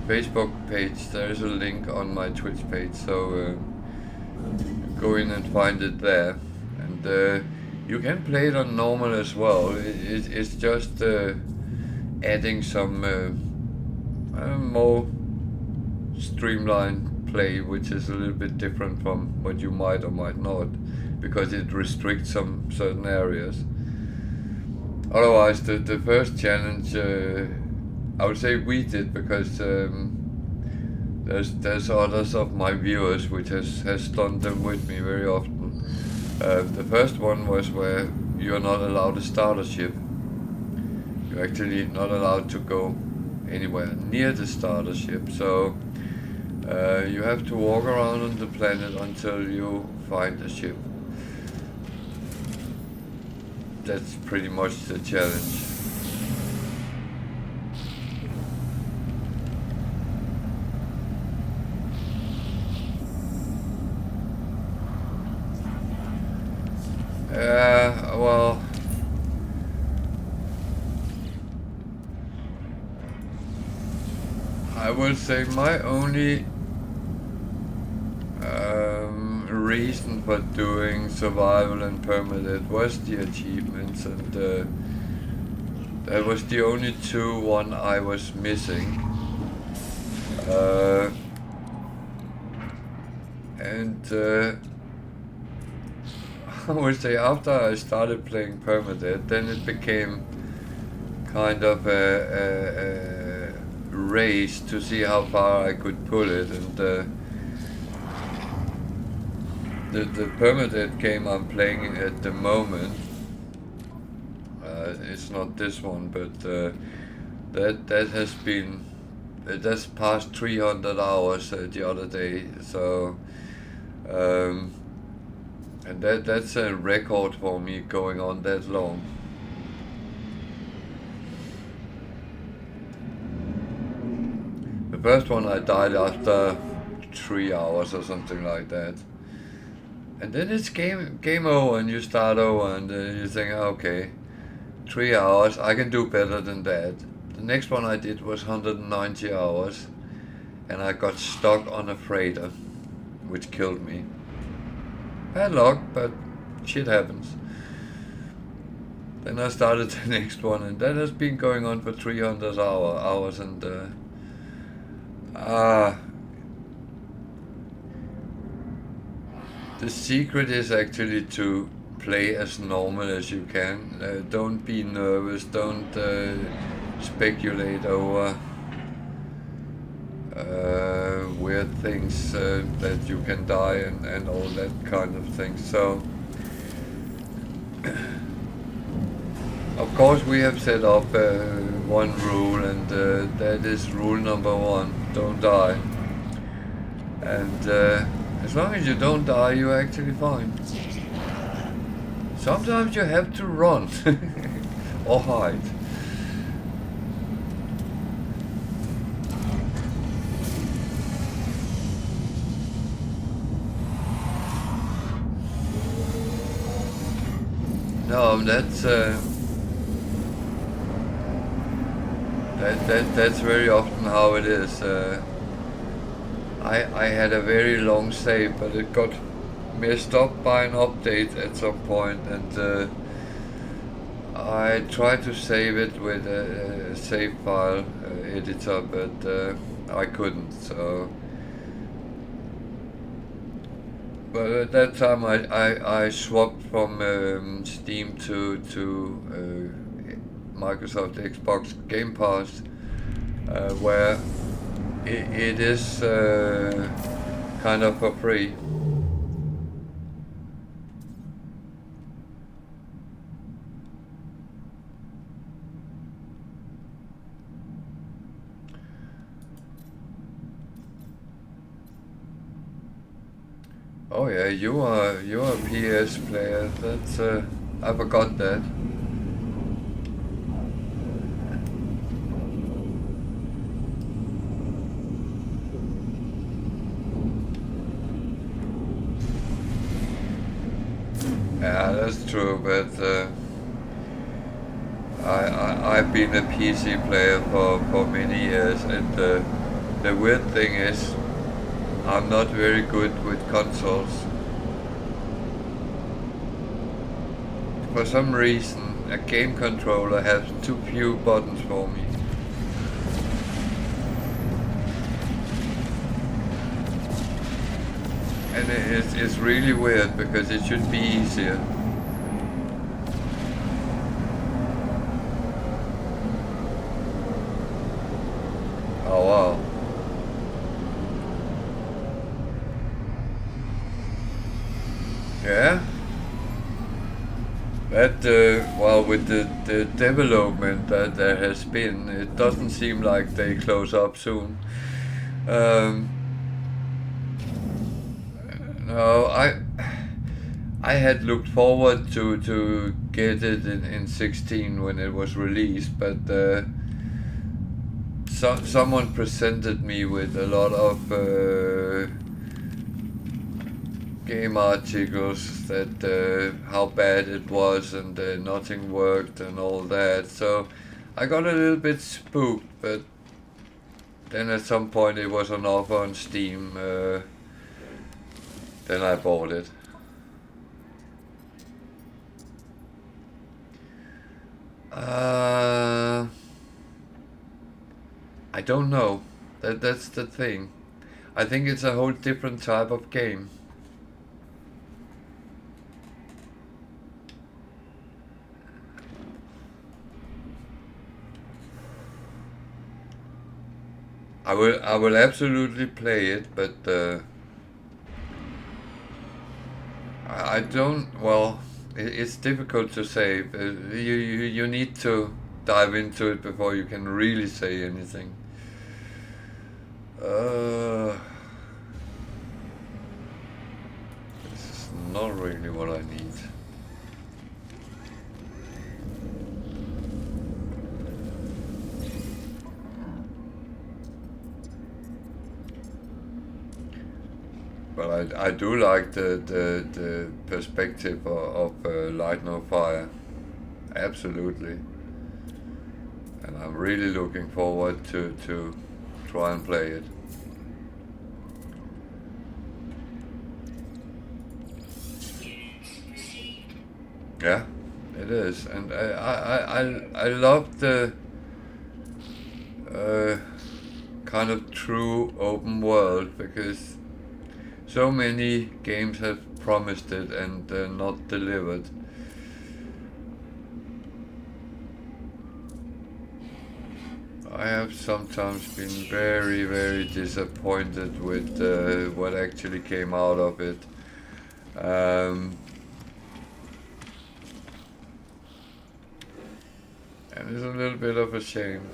Facebook page. There is a link on my Twitch page, so go in and find it there. And you can play it on normal as well. It's just adding some more streamlined play, which is a little bit different from what you might or might not, because it restricts some certain areas. Otherwise, the first challenge, I would say we did, because there's others of my viewers which has done them with me very often. The first one was where you're not allowed to start a ship. You're actually not allowed to go anywhere near the starter ship, so you have to walk around on the planet until you find a ship. That's pretty much the challenge. Well, I would say my only reason for doing survival and permadeath was the achievements, and that was the only one I was missing. I would say after I started playing permadeath, then it became kind of a race to see how far I could pull it, and the permadeath game I'm playing at the moment, it's not this one, but that's past 300 hours the other day, so and that's a record for me going on that long. The first one I died after 3 hours or something like that. And then it's game over, and you start over, and you think, okay, 3 hours, I can do better than that. The next one I did was 190 hours, and I got stuck on a freighter, which killed me. Bad luck, but shit happens. Then I started the next one, and that has been going on for 300 hours, and the secret is actually to play as normal as you can. Don't be nervous, don't speculate over weird things that you can die and all that kind of thing. So, of course, we have set up one rule, and that is rule number 1, don't die. And as long as you don't die, you're actually fine. Sometimes you have to run or hide. No, that's very often how it is. I had a very long save, but it got messed up by an update at some point, and I tried to save it with a save file editor, but I couldn't. So, but at that time I swapped from Steam to Microsoft Xbox Game Pass, where it is kind of for free. Oh yeah, you're a PS player. That's I forgot that. Yeah, that's true, but I've been a PC player for many years, and the weird thing is I'm not very good with consoles. For some reason, a game controller has too few buttons for me. And it's really weird because it should be easier. Oh wow. Yeah? That, well, with the development that there has been, it doesn't seem like they close up soon. Um, no, I had looked forward to get it in 16 when it was released, but someone presented me with a lot of game articles that how bad it was and nothing worked and all that. So I got a little bit spooked, but then at some point it was on offer on Steam. Then I bought it. I don't know. That's the thing. I think it's a whole different type of game. I will absolutely play it, but I don't. Well, it's difficult to say. You need to dive into it before you can really say anything. This is not really what I need. But I do like the perspective of Light No Fire. Absolutely. And I'm really looking forward to try and play it. Yeah, it is. And I love the kind of true open world, because so many games have promised it and not delivered. I have sometimes been very, very disappointed with what actually came out of it. And it's a little bit of a shame.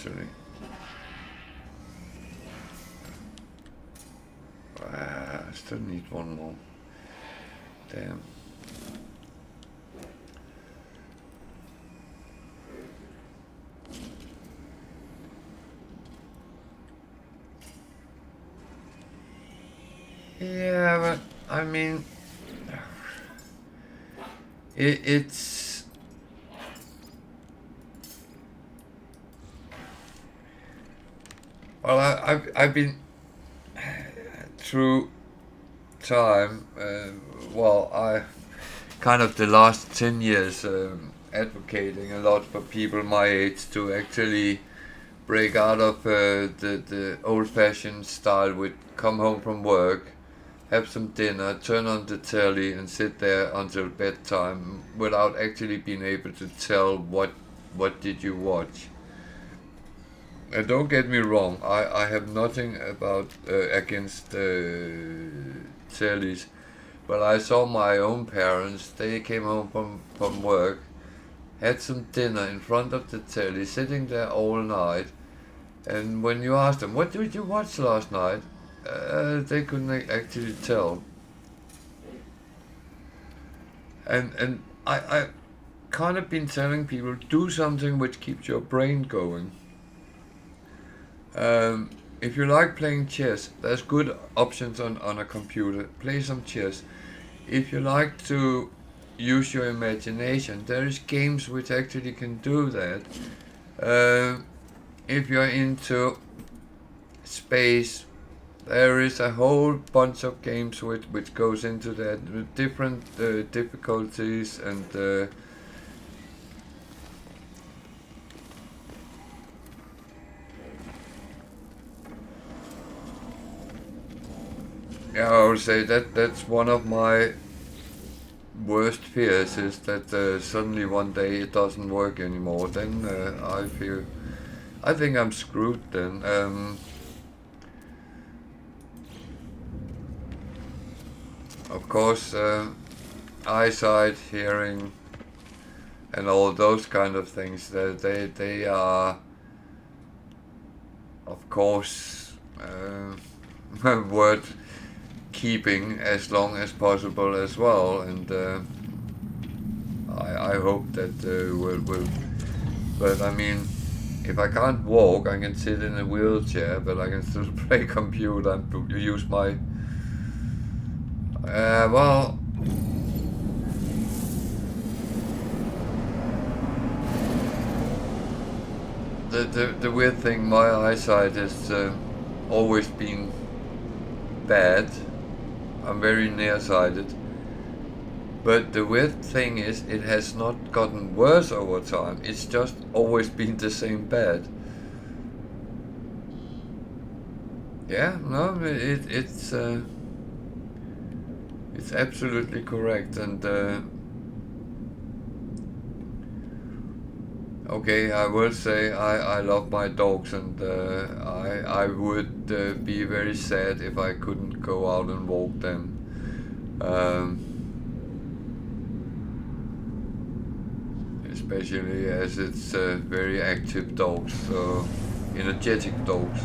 Actually. I still need one more. Damn. Yeah, but I mean, it's well, I've been through time. Well, I kind of the last 10 years advocating a lot for people my age to actually break out of the old-fashioned style with come home from work, have some dinner, turn on the telly and sit there until bedtime without actually being able to tell what did you watch. And don't get me wrong, I have nothing about against tellies, but I saw my own parents. They came home from work, had some dinner in front of the telly, sitting there all night, and when you asked them, what did you watch last night? They couldn't actually tell. And I kind of been telling people, do something which keeps your brain going. If you like playing chess, there's good options on a computer. Play some chess. If you like to use your imagination, there is games which actually can do that. If you're into space, there is a whole bunch of games which goes into that, with different difficulties and yeah, I would say that's one of my worst fears, is that suddenly one day it doesn't work anymore. Then I think I'm screwed then. Of course, eyesight, hearing, and all those kind of things, they are, of course, worth keeping as long as possible as well, and I hope that will. But I mean, if I can't walk, I can sit in a wheelchair, but I can still play computer and use my. Well, the weird thing, my eyesight has always been bad. I'm very nearsighted. But the weird thing is, it has not gotten worse over time. It's just always been the same bad. Yeah, no, it's absolutely correct. And okay, I will say I love my dogs, and I would be very sad if I couldn't go out and walk them. Especially as it's very active dogs, so energetic dogs.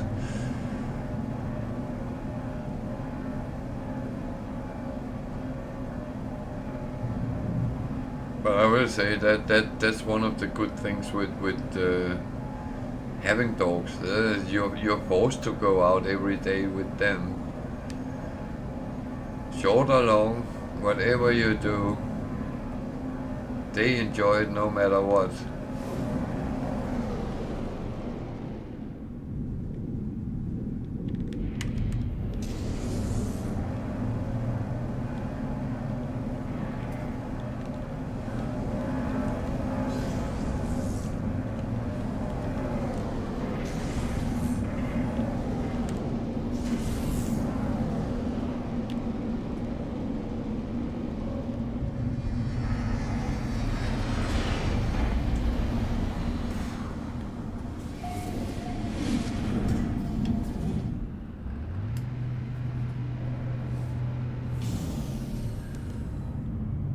But I will say that's one of the good things with having dogs. You're forced to go out every day with them, short or long, whatever you do. They enjoy it no matter what.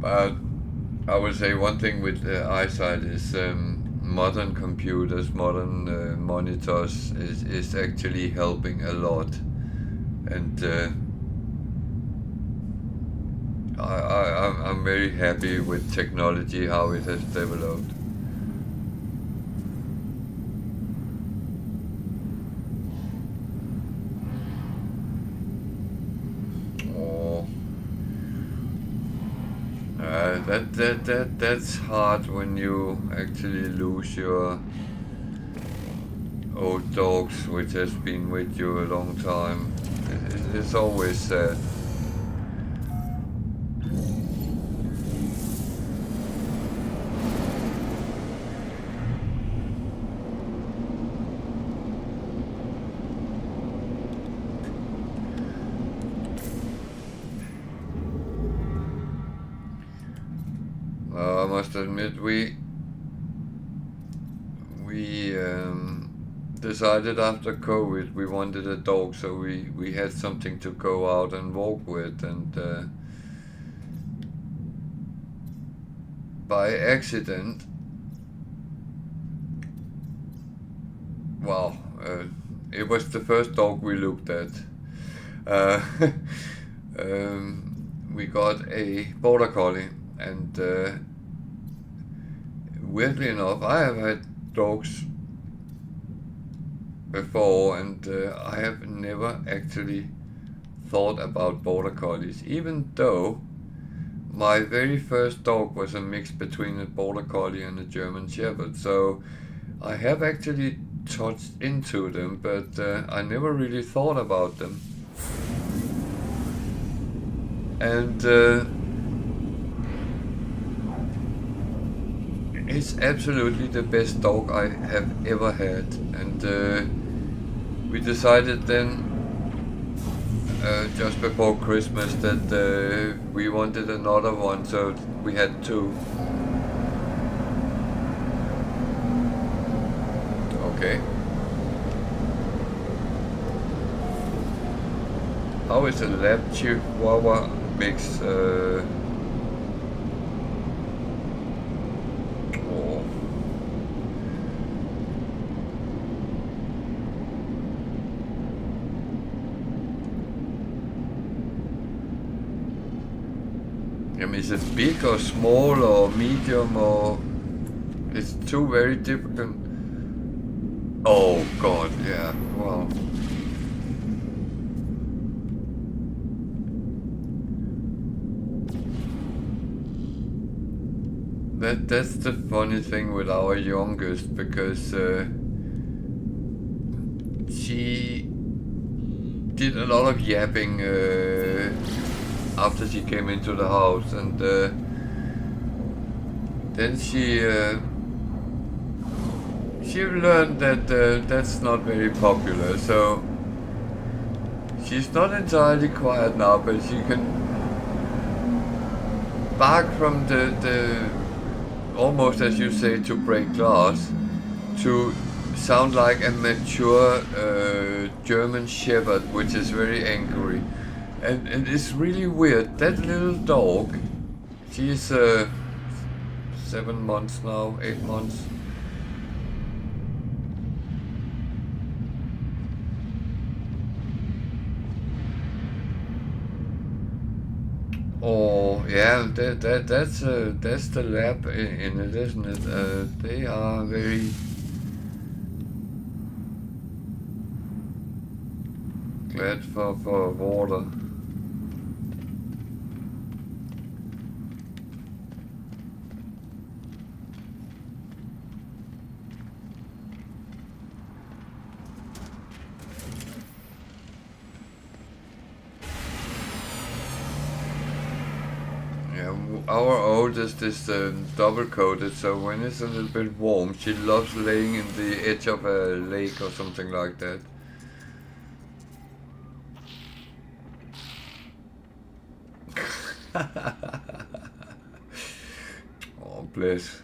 But I would say one thing with eyesight is modern computers, modern monitors is actually helping a lot, and I'm very happy with technology, how it has developed. That's hard when you actually lose your old dogs, which has been with you a long time. It's always sad. I must admit, we decided after COVID we wanted a dog, so we had something to go out and walk with, and by accident well, it was the first dog we looked at. Uh, we got a border collie, and weirdly enough, I have had dogs before, and I have never actually thought about border collies, even though my very first dog was a mix between a border collie and a German shepherd. So I have actually touched into them, but I never really thought about them. And it's absolutely the best dog I have ever had. And we decided then, just before Christmas, that we wanted another one, so we had two. Okay. How is a lab chihuahua mix? Oh. I mean, is it big or small or medium, or it's two very different? Oh God, yeah. Wow. That's the funny thing with our youngest, because she did a lot of yapping after she came into the house, and then she learned that that's not very popular. So she's not entirely quiet now, but she can bark from the almost, as you say, to break glass, to sound like a mature German shepherd, which is very angry. And it's really weird. That little dog, she's 7 months now, 8 months. Oh yeah, that's the lab in it, isn't it? They are very glad for water. Our oldest is double coated, so when it's a little bit warm, she loves laying in the edge of a lake or something like that. Oh, bless.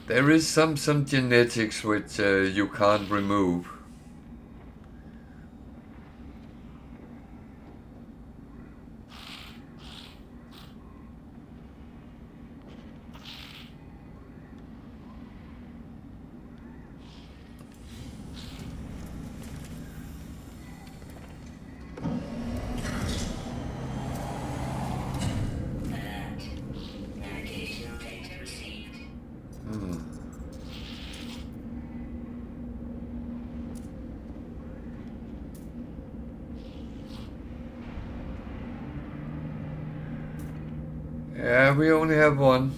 There is some genetics which you can't remove. Yeah, we only have one.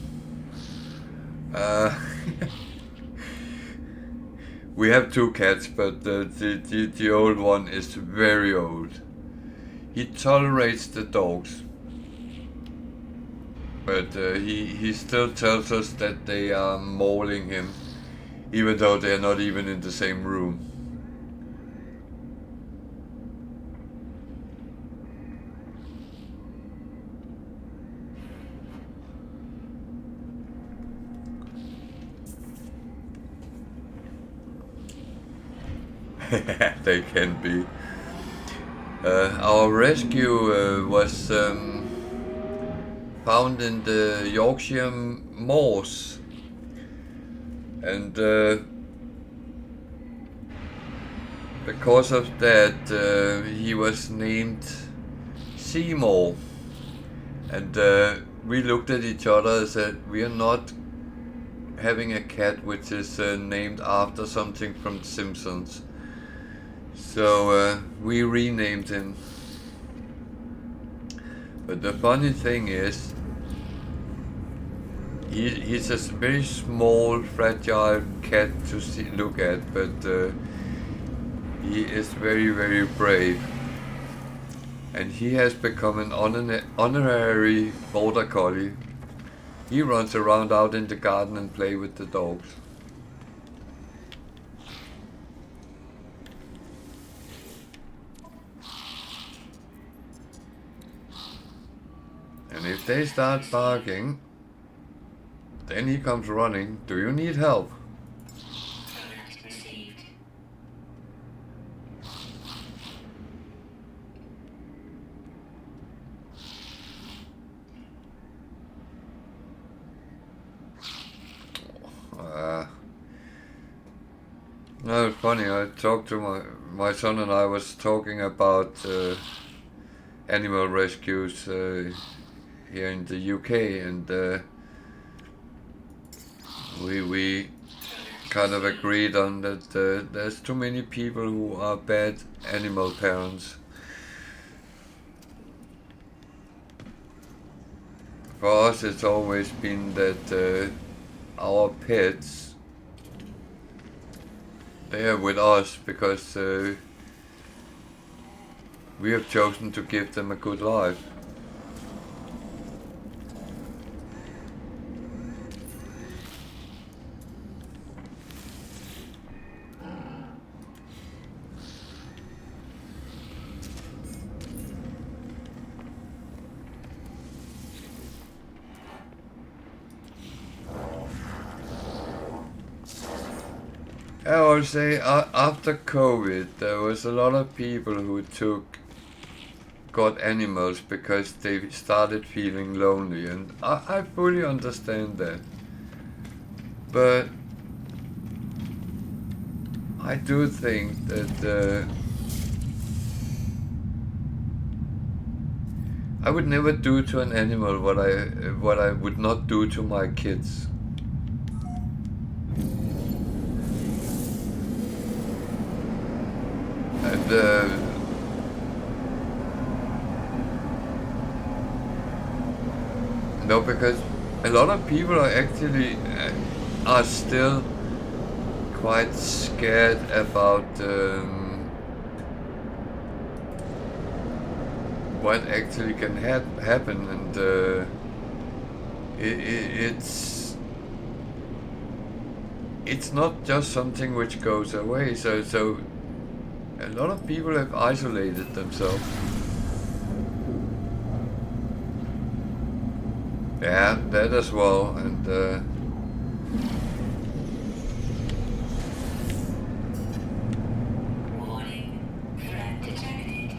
We have two cats, but the old one is very old. He tolerates the dogs, but he still tells us that they are mauling him, even though they are not even in the same room. They can be. Our rescue was found in the Yorkshire moors, and because of that he was named Seymour, and we looked at each other and said, we are not having a cat which is named after something from The Simpsons. So we renamed him. But the funny thing is, he's a very small, fragile cat to look at, but he is very, very brave. And he has become an honorary border collie. He runs around out in the garden and plays with the dogs. And if they start barking, then he comes running. Do you need help? Alert received. No, it's funny. I talked to my son, and I was talking about animal rescues here in the UK, and we kind of agreed on that there's too many people who are bad animal parents. For us, it's always been that our pets, they are with us because we have chosen to give them a good life. I would say after COVID, there was a lot of people who got animals because they started feeling lonely, and I fully understand that. But I do think that I would never do to an animal what I would not do to my kids. And no, because a lot of people are actually are still quite scared about what actually can happen, and it's not just something which goes away. So a lot of people have isolated themselves. Yeah, that as well, and Warning. Threat detected.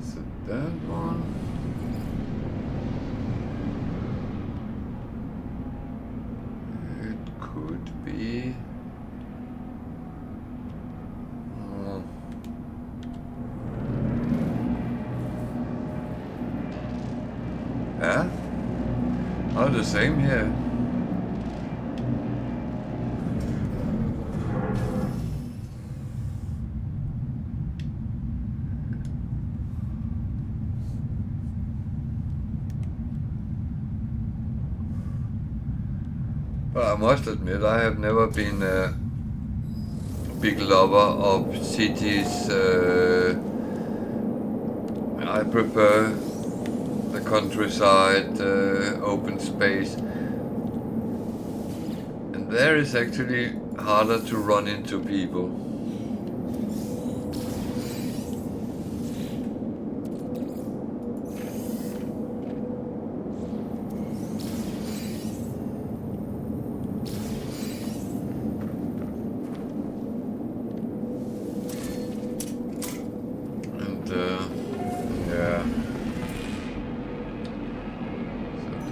is it that one? It could be. Oh. Yeah? Oh, the same here. But I must admit, I have never been a big lover of cities. I prefer the countryside, open space. And there is actually harder to run into people.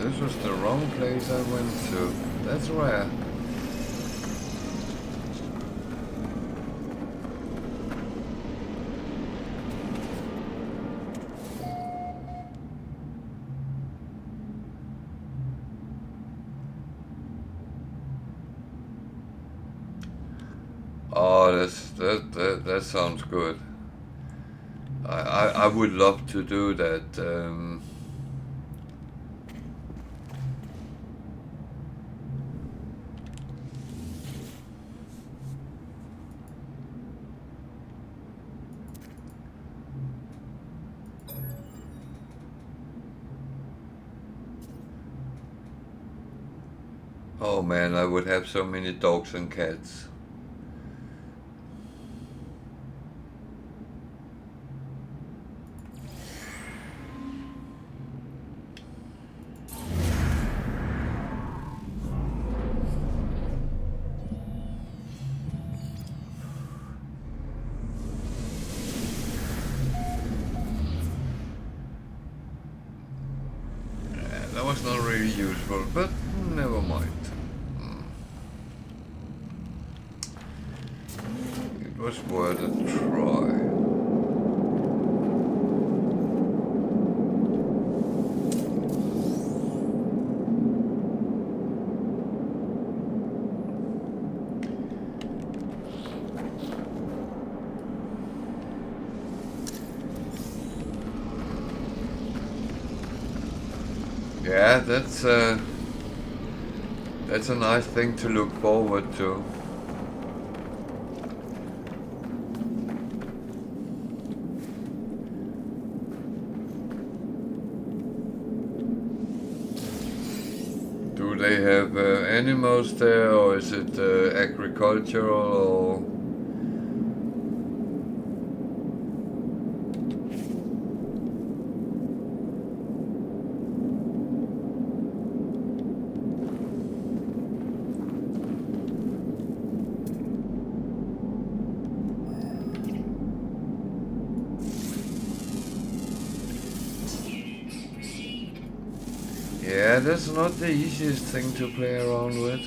this was the wrong place I went to. That's rare. Oh, that sounds good. I would love to do that. Oh man, I would have so many dogs and cats. That was not really useful, but never mind. It was worth a try. Yeah, that's a nice thing to look forward to. Do they have animals there, or is it agricultural, or? Yeah, that's not the easiest thing to play around with.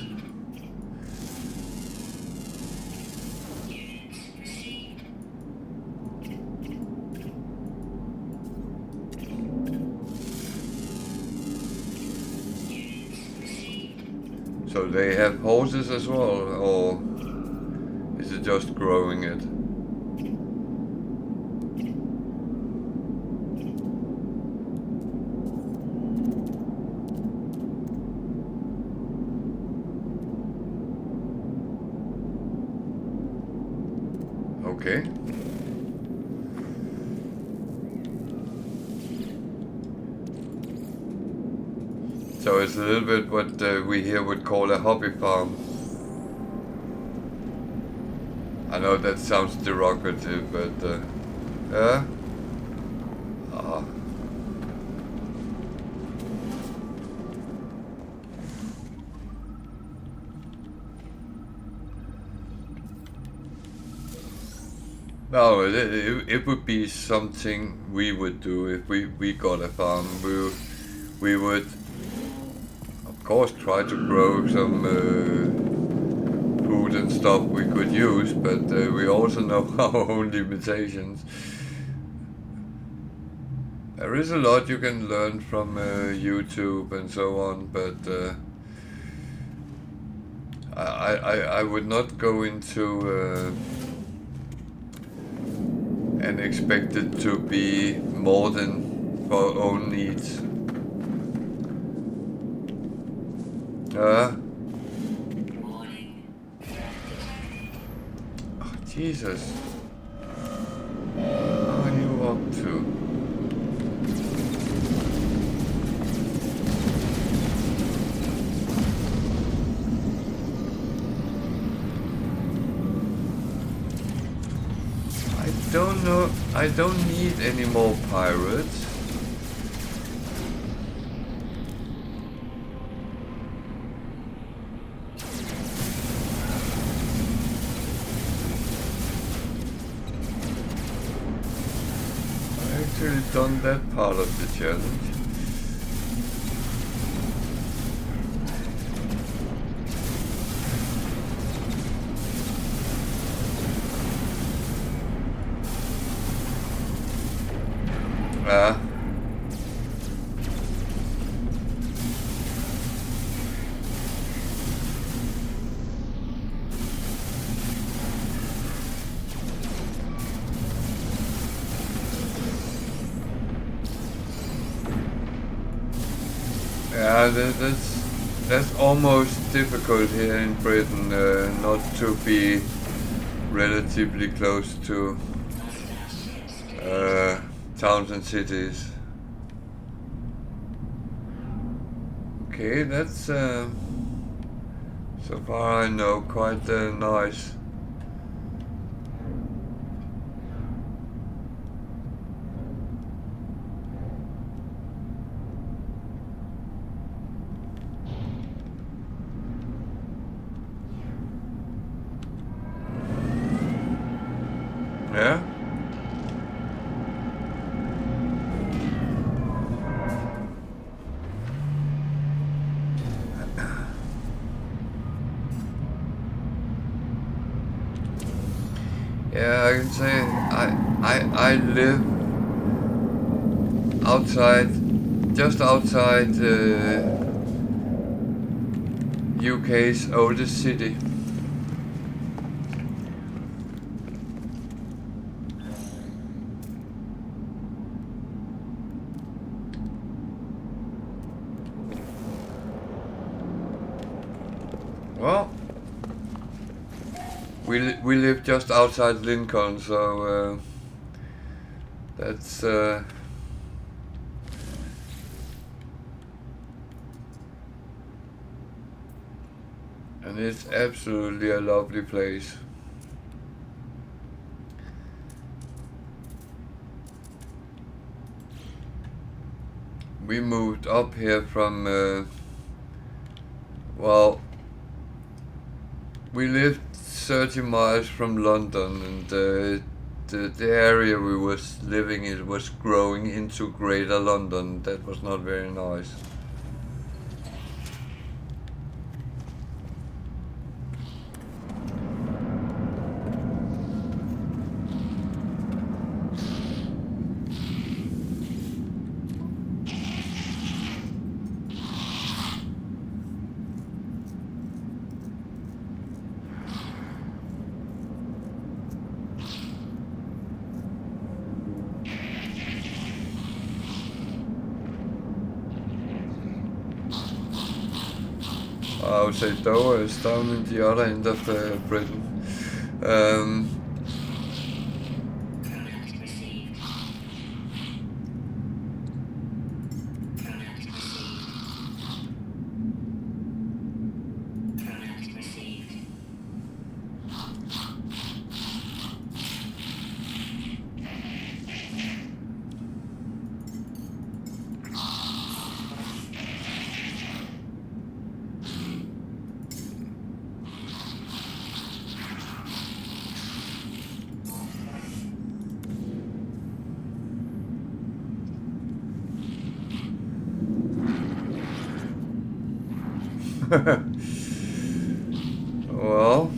So they have horses as well, or is it just growing it? Okay. So it's a little bit what we here would call a hobby farm. I know that sounds derogative, but yeah. Ah. No, it would be something we would do if we got a farm. We would, of course, try to grow some food and stuff we could use, but we also know our own limitations. There is a lot you can learn from YouTube and so on, but I would not go into and expect it to be more than for our own needs. Oh, Jesus. How are you up to? I don't know. I don't need any more pirates. I've actually done that part of the challenge. Yeah, that's almost difficult here in Britain, not to be relatively close to towns and cities. Okay, that's so far I know quite nice. Yeah. Yeah, I can say I live outside, just outside UK's oldest city. Well, we live just outside Lincoln, so that's and it's absolutely a lovely place. We moved up here from well, we lived 30 miles from London, and the area we was living in was growing into Greater London. That was not very nice. I would say Dover is down in the other end of Britain. Product received. Product received. Product received. Well,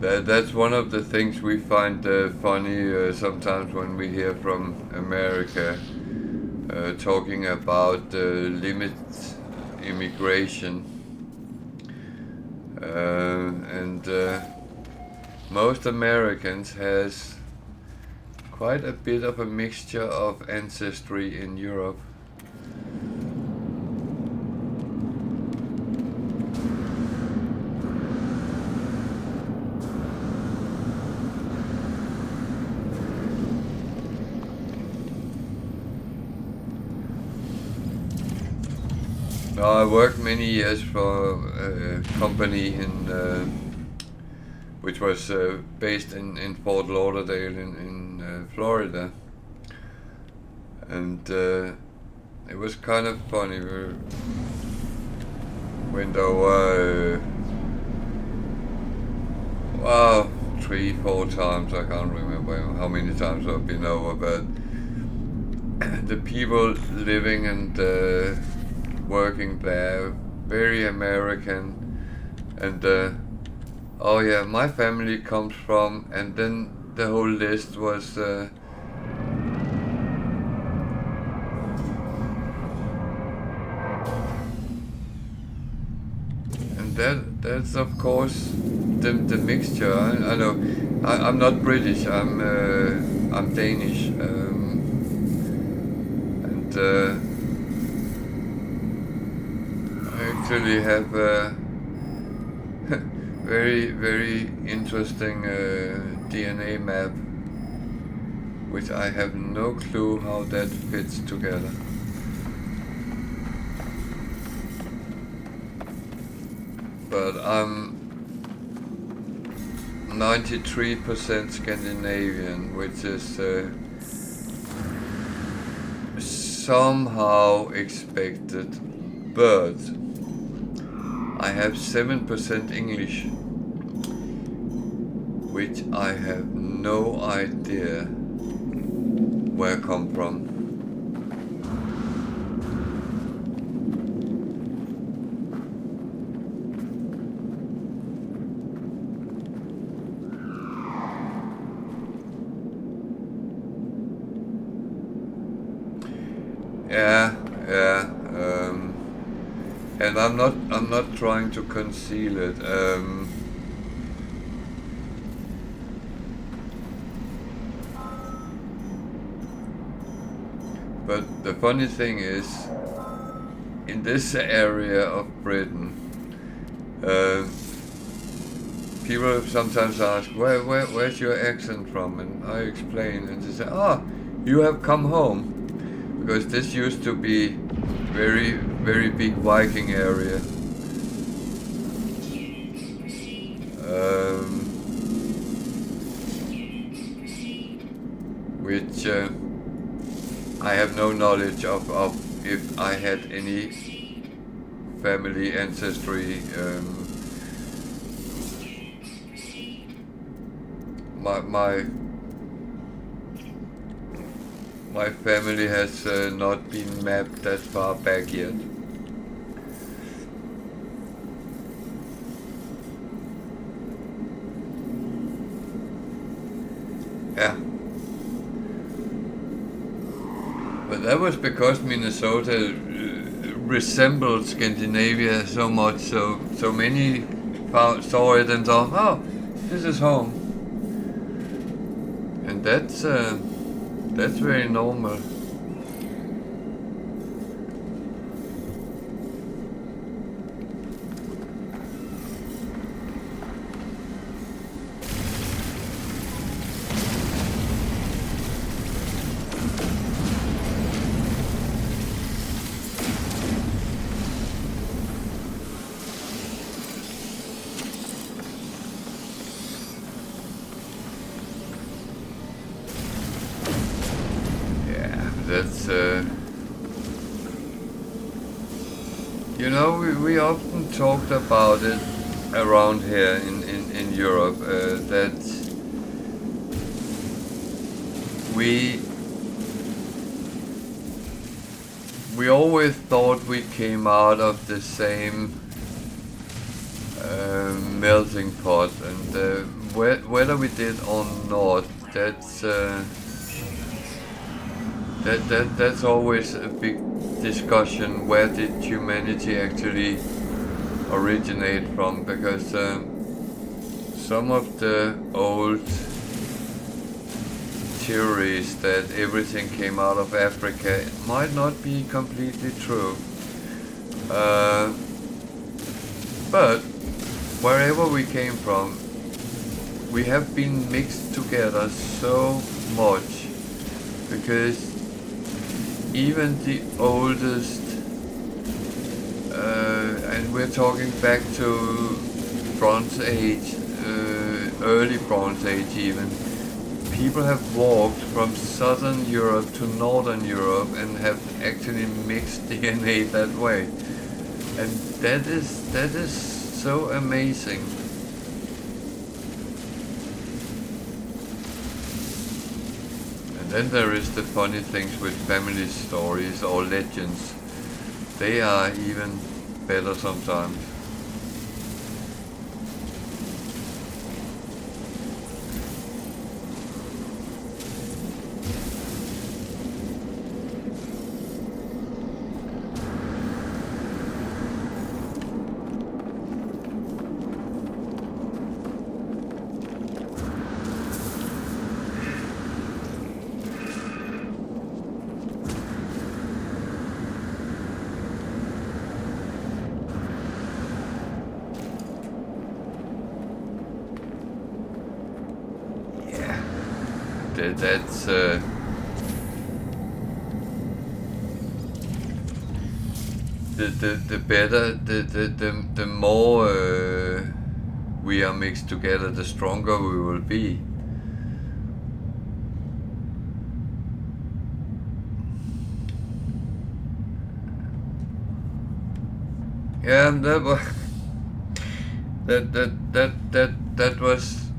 that's one of the things we find funny sometimes when we hear from America talking about limit immigration. And most Americans has quite a bit of a mixture of ancestry in Europe. I worked many years for a company which was based in Fort Lauderdale in Florida, and it was kind of funny. We went over, well, 3-4 times. I can't remember how many times I've been over, but the people living and working there, very American, and oh yeah, my family comes from, and then the whole list was and that's of course the mixture. I know. I'm not British. I'm Danish. And I actually have a very interesting DNA map, which I have no clue how that fits together. But I'm 93% Scandinavian, which is somehow expected, but I have 7% English, which I have no idea where I come from. Yeah, and I'm not trying to conceal it. But the funny thing is, in this area of Britain, people sometimes ask, where's your accent from? And I explain, and they say, you have come home. Because this used to be very big Viking area. Which I have no knowledge of if I had any family ancestry. My family has not been mapped that far back yet. Yeah. But that was because Minnesota resembled Scandinavia so much, so many saw it and thought, oh, this is home. And that's very normal. That's you know, we often talked about it around here in Europe, that we always thought we came out of the same melting pot, and whether we did or not, that's always a big discussion. Where did humanity actually originate from? Because some of the old theories that everything came out of Africa might not be completely true. But wherever we came from, we have been mixed together so much, because even the oldest, and we're talking back to Bronze Age, early Bronze Age even, people have walked from Southern Europe to Northern Europe and have actually mixed DNA that way. And that is so amazing. Then there is the funny things with family stories or legends. They are even better sometimes. that's the better, the more we are mixed together, the stronger we will be. Yeah, and that was that was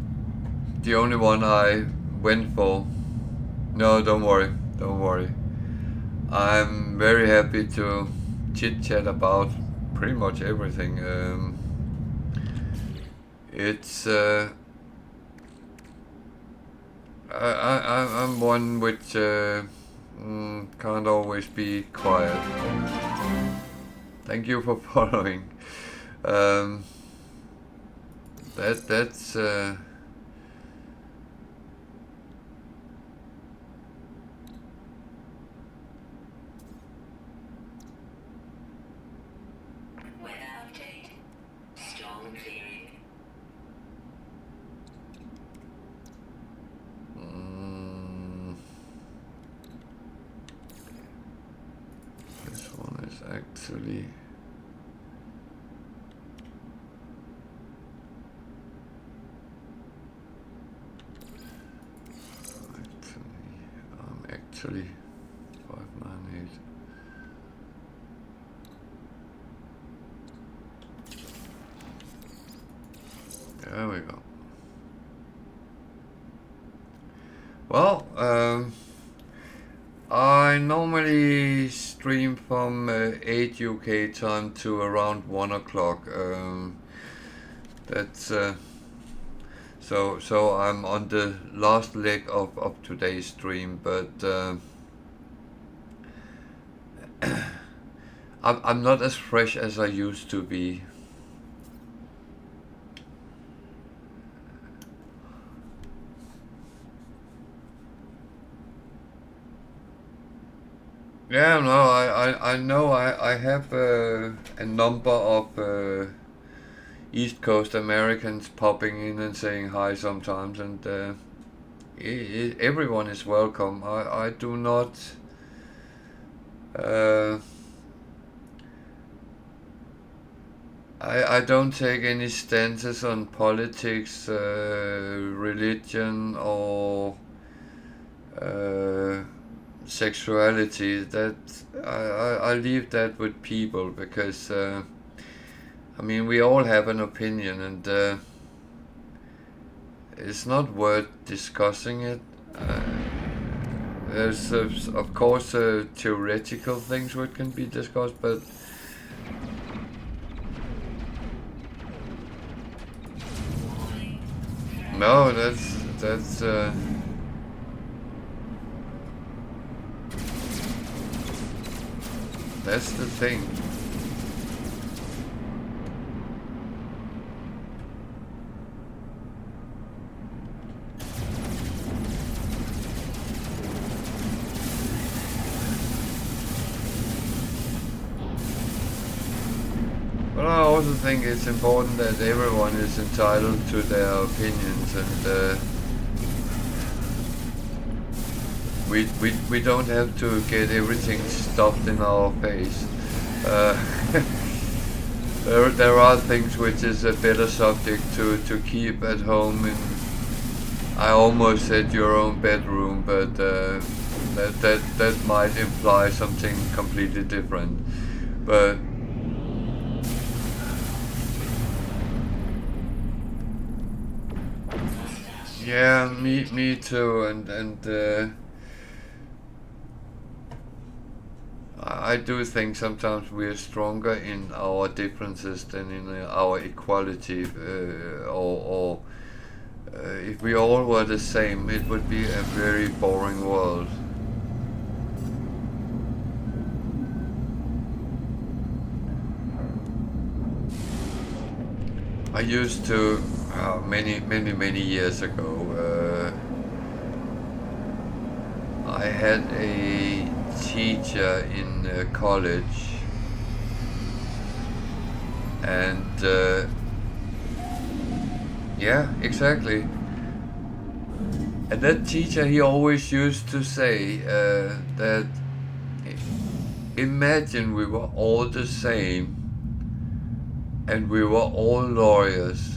the only one I went for. No, don't worry, don't worry. I'm very happy to chit chat about pretty much everything. It's I'm one which can't always be quiet. Thank you for following. That's Weather update. Storm clearing. this one is actually. Actually 598. There we go. Well, I normally stream from 8 UK time to around 1 o'clock. That's so I'm on the last leg of today's stream, but I'm not as fresh as I used to be. Yeah, no, I know I have a number of East Coast Americans popping in and saying hi sometimes, and everyone is welcome. I do not I don't take any stances on politics, religion, or sexuality. That I leave that with people, because I mean, we all have an opinion, and it's not worth discussing it. There's of course theoretical things which can be discussed, but no, that's the thing. But I also think it's important that everyone is entitled to their opinions, and we don't have to get everything stuffed in our face. There are things which is a better subject to keep at home in, I almost said your own bedroom, but that might imply something completely different. But yeah, me too, and I do think sometimes we are stronger in our differences than in our equality, or if we all were the same, it would be a very boring world. I used to, many years ago, I had a teacher in college, and yeah, exactly. And that teacher, he always used to say that imagine we were all the same and we were all lawyers.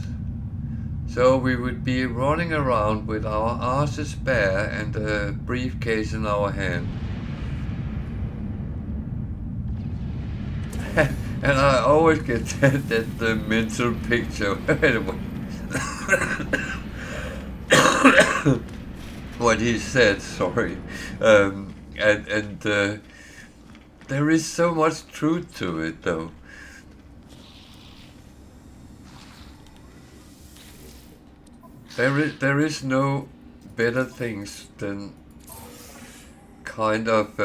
So we would be running around with our asses bare and a briefcase in our hand. And I always get that mental picture. What he said, sorry. And there is so much truth to it, though. There is no better things than kind of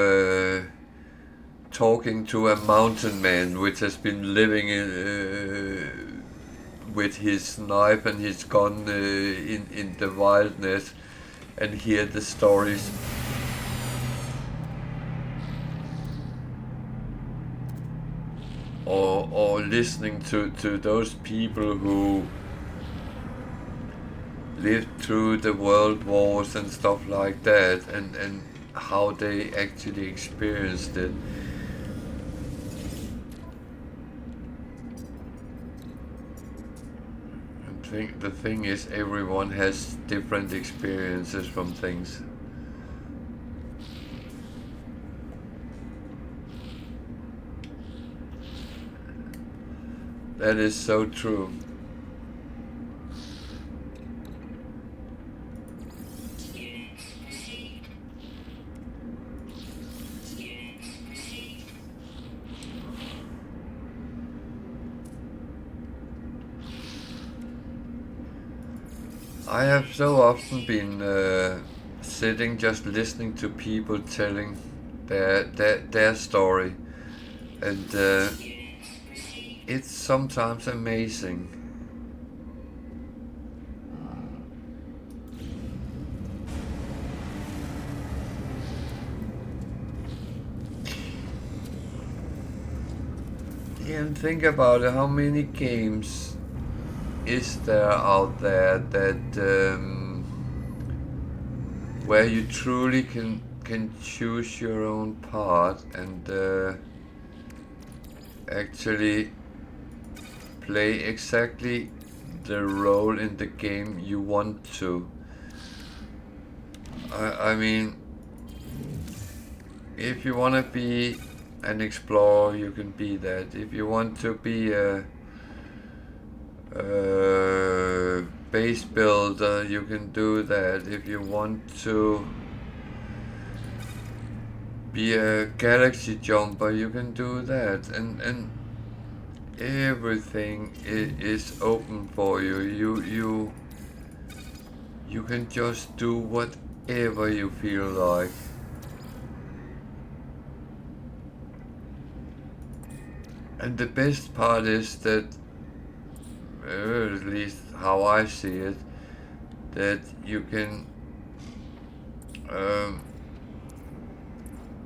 talking to a mountain man which has been living with his knife and his gun in the wilderness, and hear the stories. Or listening to those people who lived through the world wars and stuff like that, and how they actually experienced it. And the thing is, everyone has different experiences from things. That is so true. I have so often been sitting just listening to people telling their story, and it's sometimes amazing. Yeah, and think about it, how many games is there out there that where you truly can choose your own part and actually play exactly the role in the game you want to. I mean, if you want to be an explorer, you can be that. If you want to be a base builder, you can do that. If you want to be a galaxy jumper, you can do that. And everything is open for you. You can just do whatever you feel like. And the best part is that, at least how I see it, that you can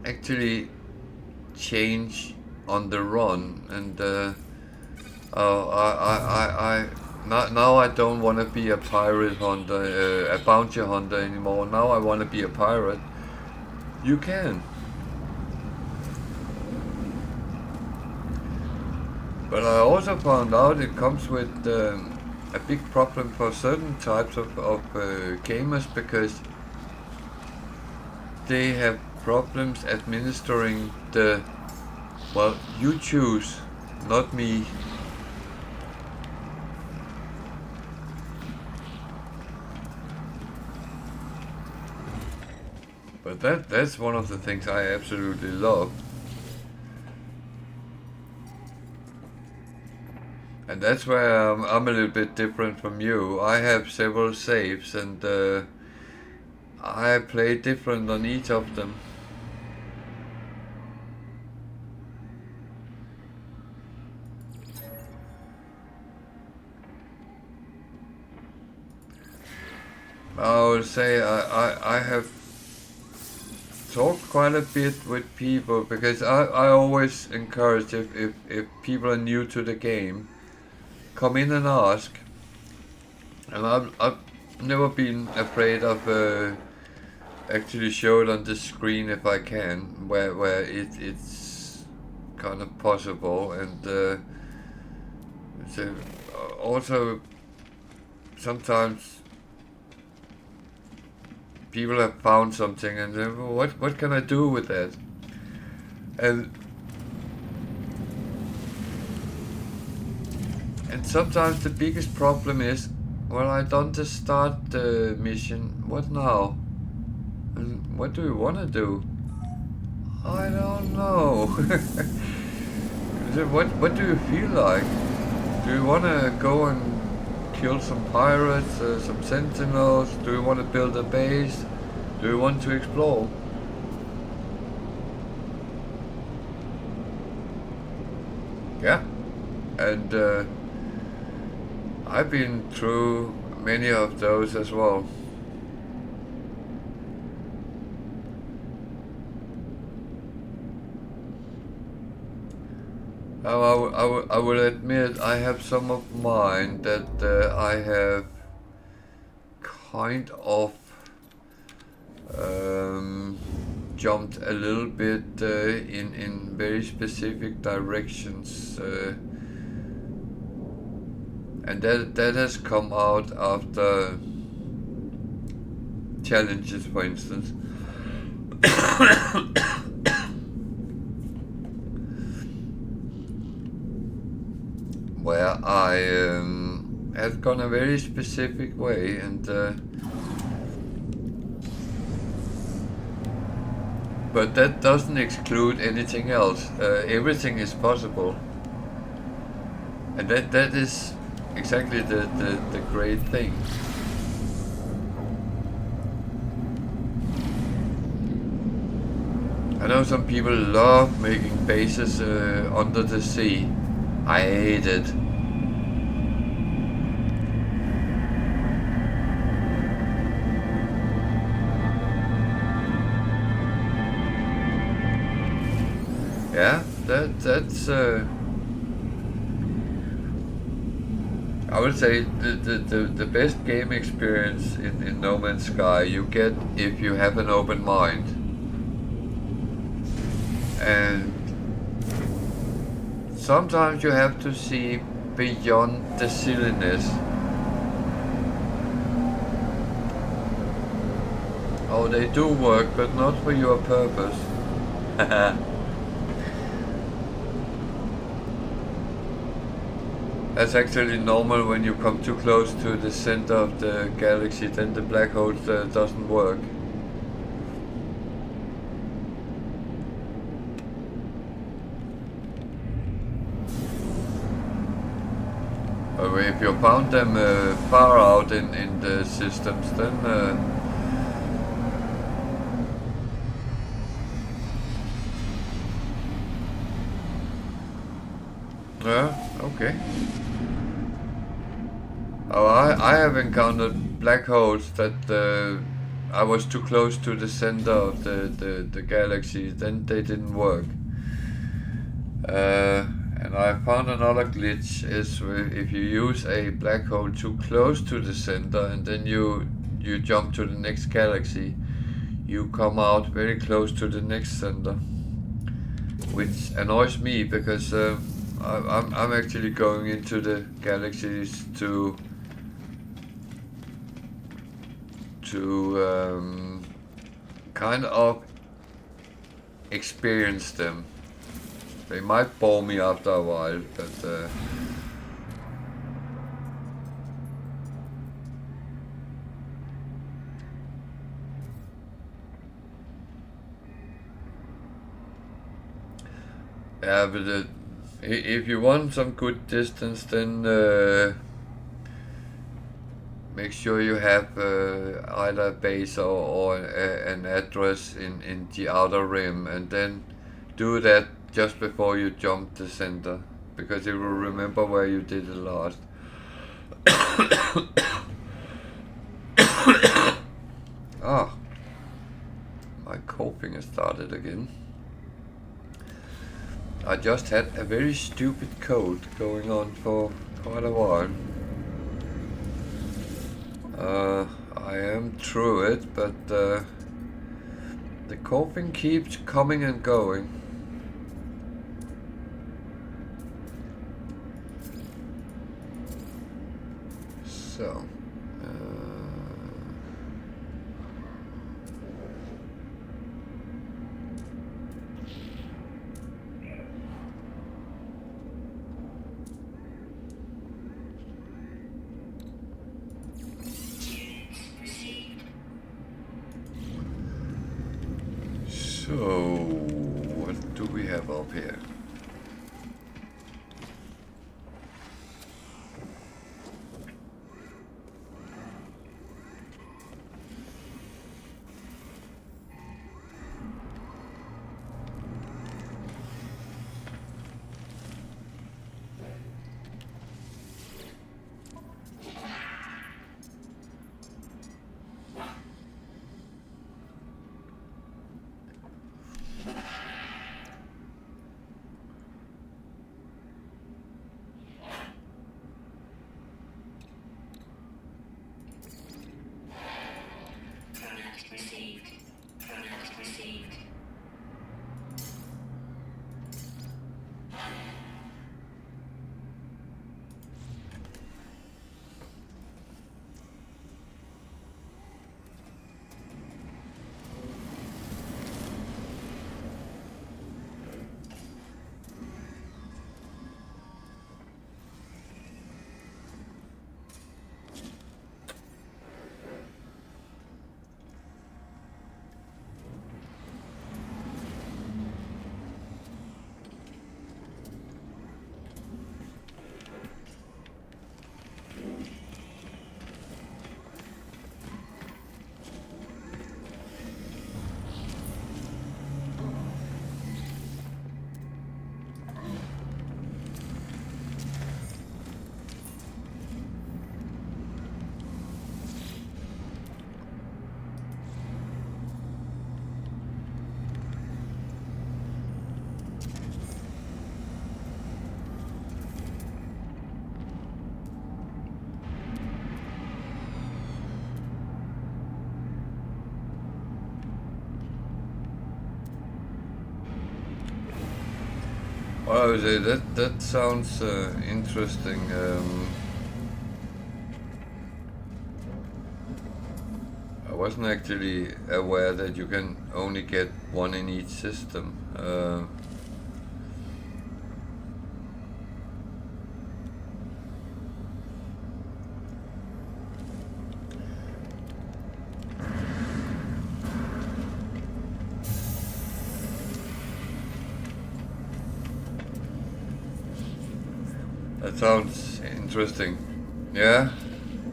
actually change on the run. And now I don't want to be a pirate hunter, a bounty hunter anymore. Now I want to be a pirate. You can. But I also found out it comes with a big problem for certain types of gamers, because they have problems administering the, well, you choose, not me. But that's one of the things I absolutely love. And that's where I'm a little bit different from you. I have several saves, and I play different on each of them. I would say I have talked quite a bit with people, because I always encourage, if people are new to the game, come in and ask. And never been afraid of actually show it on the screen if I can, where it's kind of possible, and so also sometimes people have found something and then what can I do with that? And sometimes the biggest problem is, well, I done the start mission. What now? And what do you want to do? I don't know. What do you feel like? Do you want to go and kill some pirates, some sentinels? Do you want to build a base? Do you want to explore? Yeah, and I've been through many of those as well. I will admit I have some of mine that I have kind of jumped a little bit in very specific directions, and that has come out after challenges, for instance. Where I have gone a very specific way, and but that doesn't exclude anything else. Everything is possible, and that is exactly the great thing. I know some people love making bases under the sea. I hate it. Yeah, that's I would say the best game experience in No Man's Sky you get if you have an open mind. And sometimes you have to see beyond the silliness. Oh, they do work, but not for your purpose. That's actually normal when you come too close to the center of the galaxy, then the black hole doesn't work. If you found them far out in the systems, then okay. Oh, I have encountered black holes that I was too close to the center of the galaxy, then they didn't work. And I found another glitch is if you use a black hole too close to the center and then you jump to the next galaxy, you come out very close to the next center, which annoys me because I'm actually going into the galaxies to kind of experience them. They might bore me after a while, but yeah, but if you want some good distance, then make sure you have either a base or an address in the outer rim, and then do that just before you jump the center, because you will remember where you did it last. Ah, my coughing has started again. I just had a very stupid cold going on for quite a while. I am through it, but the coughing keeps coming and going. So, what do we have up here? Well, that sounds interesting. I wasn't actually aware that you can only get one in each system. That sounds interesting. Yeah?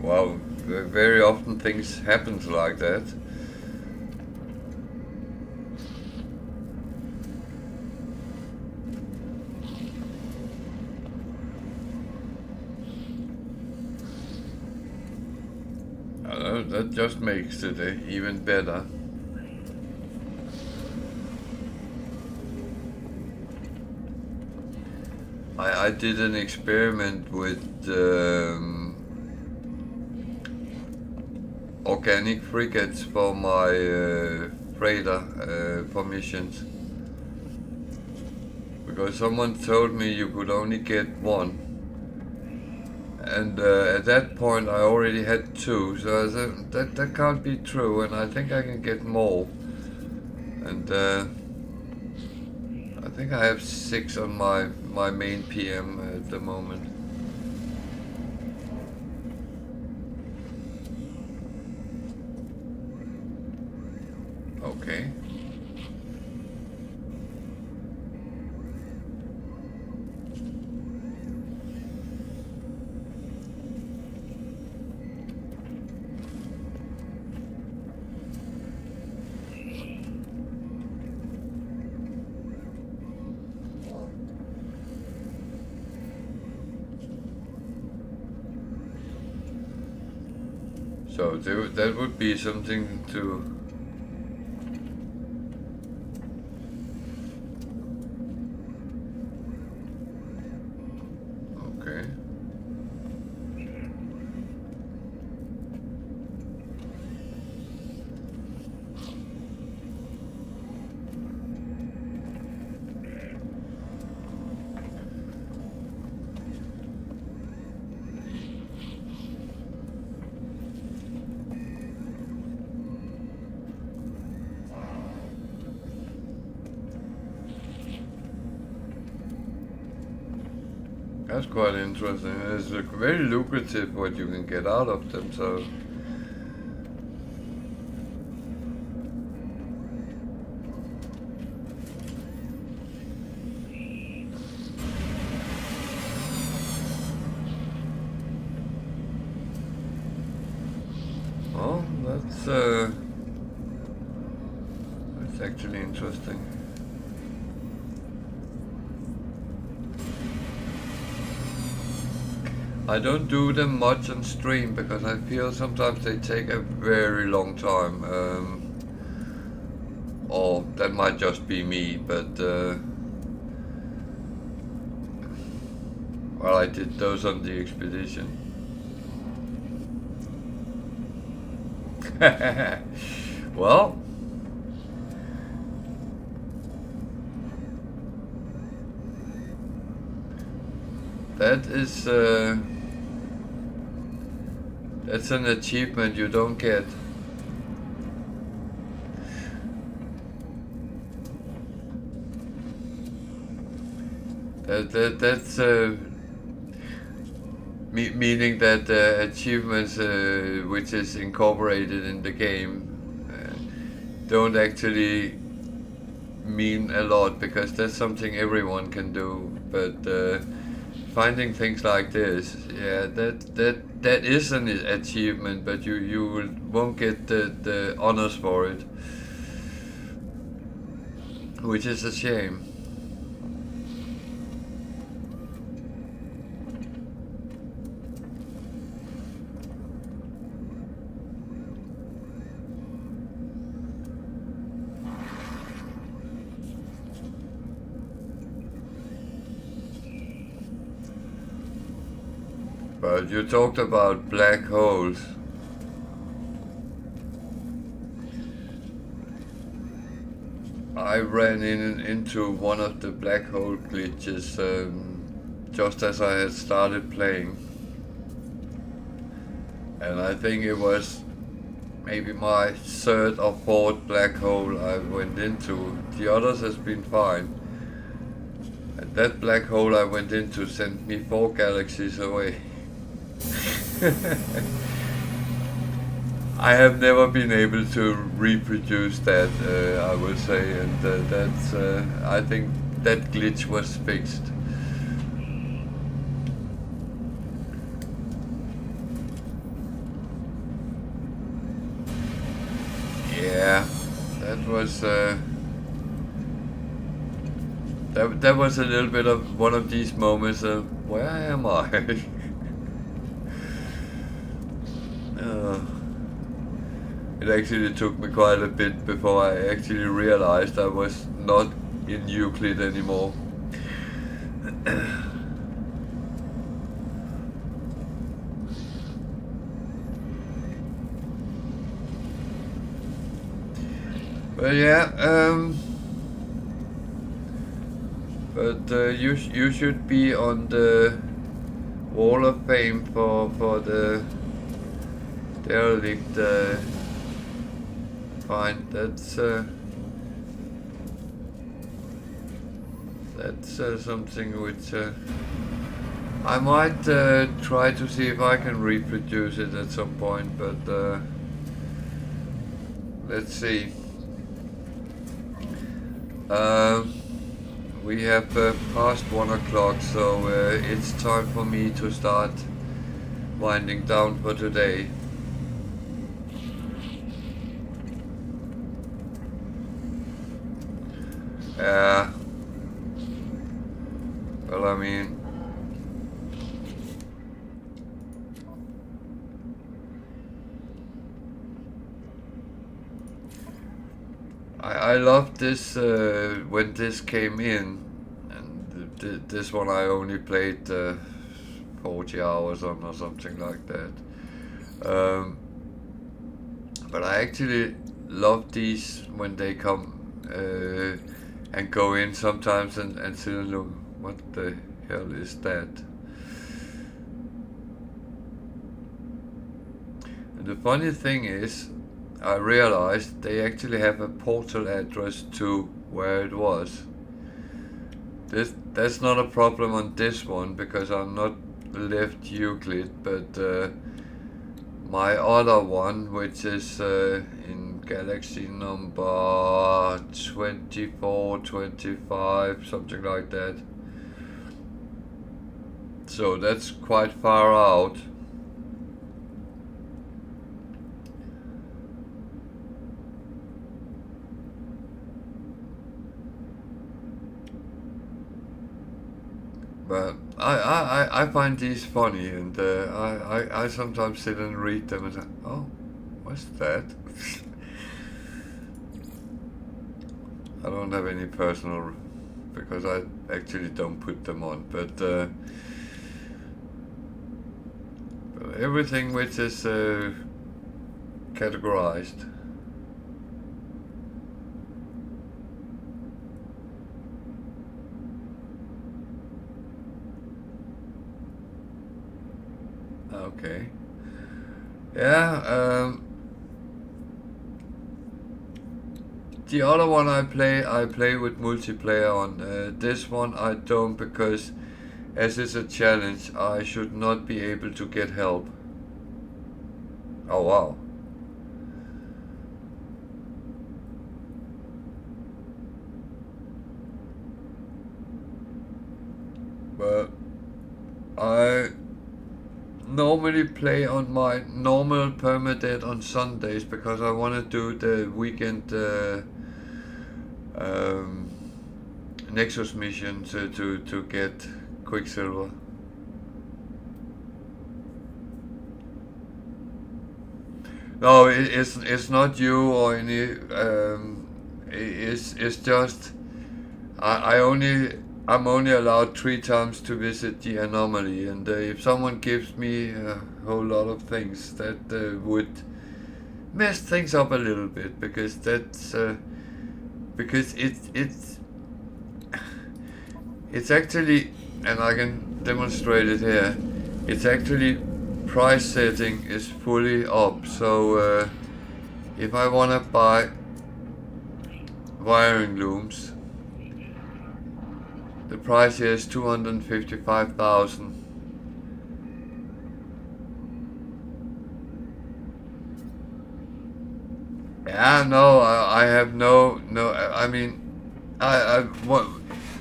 Wow, very often things happen like that. That just makes it even better. I did an experiment with organic frigates for my freighter for missions. Because someone told me you could only get one. And at that point I already had two, so I said, that can't be true, and I think I can get more. And I think I have 6 on my main PM at the moment. Okay. So that would be something to... Okay. That's quite interesting. It's very lucrative what you can get out of them, so... Oh, that's actually interesting. I don't do them much on stream because I feel sometimes they take a very long time. Or that might just be me, but well, I did those on the expedition. Well, that is that's an achievement you don't get. That's meaning that achievements which is incorporated in the game don't actually mean a lot, because that's something everyone can do. But finding things like this, yeah, that is an achievement, but you won't get the honors for it, which is a shame. But you talked about black holes. I ran into one of the black hole glitches just as I had started playing. And I think it was maybe my third or fourth black hole I went into. The others has been fine. And that black hole I went into sent me 4 galaxies away. I have never been able to reproduce that, I would say, and that's I think that glitch was fixed. Yeah, that was that was a little bit of one of these moments of where am I? It actually took me quite a bit before I actually realized I was not in Euclid anymore. But yeah, you should be on the Wall of Fame for the derelict. Fine, that's something which I might try to see if I can reproduce it at some point, but let's see. We have passed 1 o'clock, so it's time for me to start winding down for today. Well, I mean, I loved this when this came in, and this one I only played 40 hours on or something like that. But I actually love these when they come and go in sometimes and say, look, what the hell is that? And the funny thing is, I realized they actually have a portal address to where it was. That's not a problem on this one because I'm not left Euclid, but my other one, which is in galaxy number 24, 25, something like that. So that's quite far out. But I find these funny, and I sometimes sit and read them and say, oh, what's that? I don't have any personal, because I actually don't put them on, but everything which is categorized. Okay. Yeah. The other one I play with multiplayer on. This one I don't, because as it's a challenge, I should not be able to get help. Oh wow. But I normally play on my normal permadeath on Sundays because I want to do the weekend Nexus mission to get Quicksilver. No, it's not you or any. It's just I'm only allowed 3 times to visit the anomaly, and if someone gives me a whole lot of things, that would mess things up a little bit, because that's because it's actually, and I can demonstrate it here. It's actually price setting is fully up, so if I wanna buy wiring looms, the price here is 255,000. Yeah, no, I have no. I mean,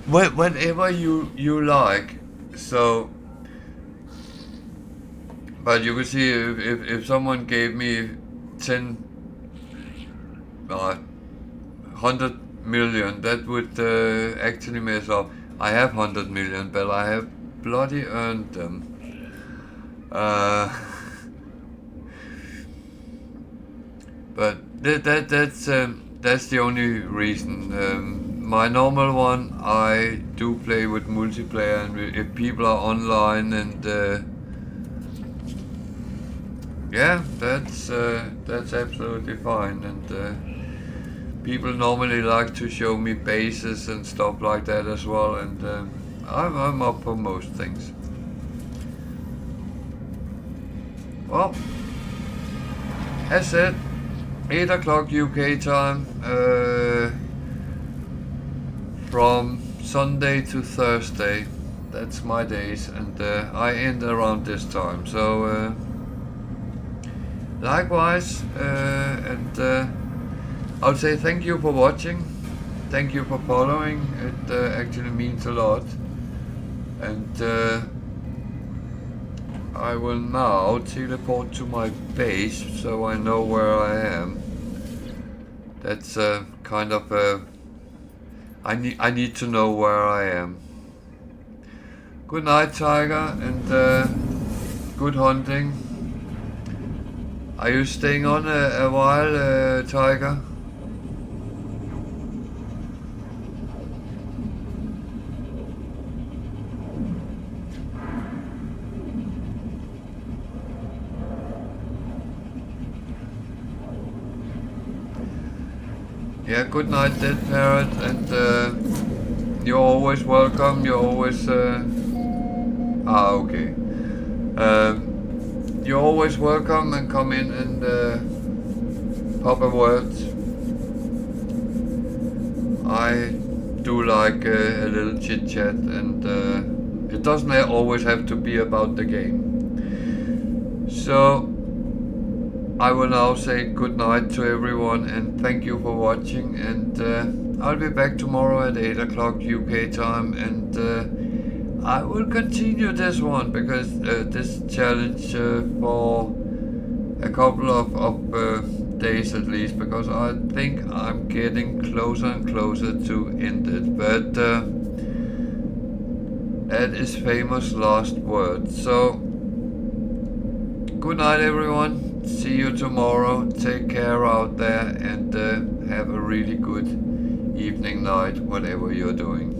whatever you like. So, but you can see if someone gave me 100 million, that would actually mess up. I have 100 million, but I have bloody earned them. But that's the only reason. My normal one, I do play with multiplayer, and if people are online, and yeah, that's absolutely fine. And people normally like to show me bases and stuff like that as well, and I'm up for most things. Well, as said, 8 o'clock UK time, from Sunday to Thursday. That's my days, and I end around this time. So likewise, and I would say thank you for watching, thank you for following. It actually means a lot, and I will now teleport to my base so I know where I am. That's kind of I need to know where I am. Good night, Tiger, and good hunting. Are you staying on a while, Tiger? Yeah, good night, Dead Parrot, and you're always welcome. You're always okay. You're always welcome, and come in and pop a word. I do like a little chit chat, and it doesn't always have to be about the game. So I will now say good night to everyone, and thank you for watching, and I'll be back tomorrow at 8 o'clock UK time, and I will continue this one, because this challenge for a couple of days at least, because I think I'm getting closer and closer to end it, but that is famous last word. So good night everyone. See you tomorrow. Take care out there, and have a really good evening, night, whatever you're doing.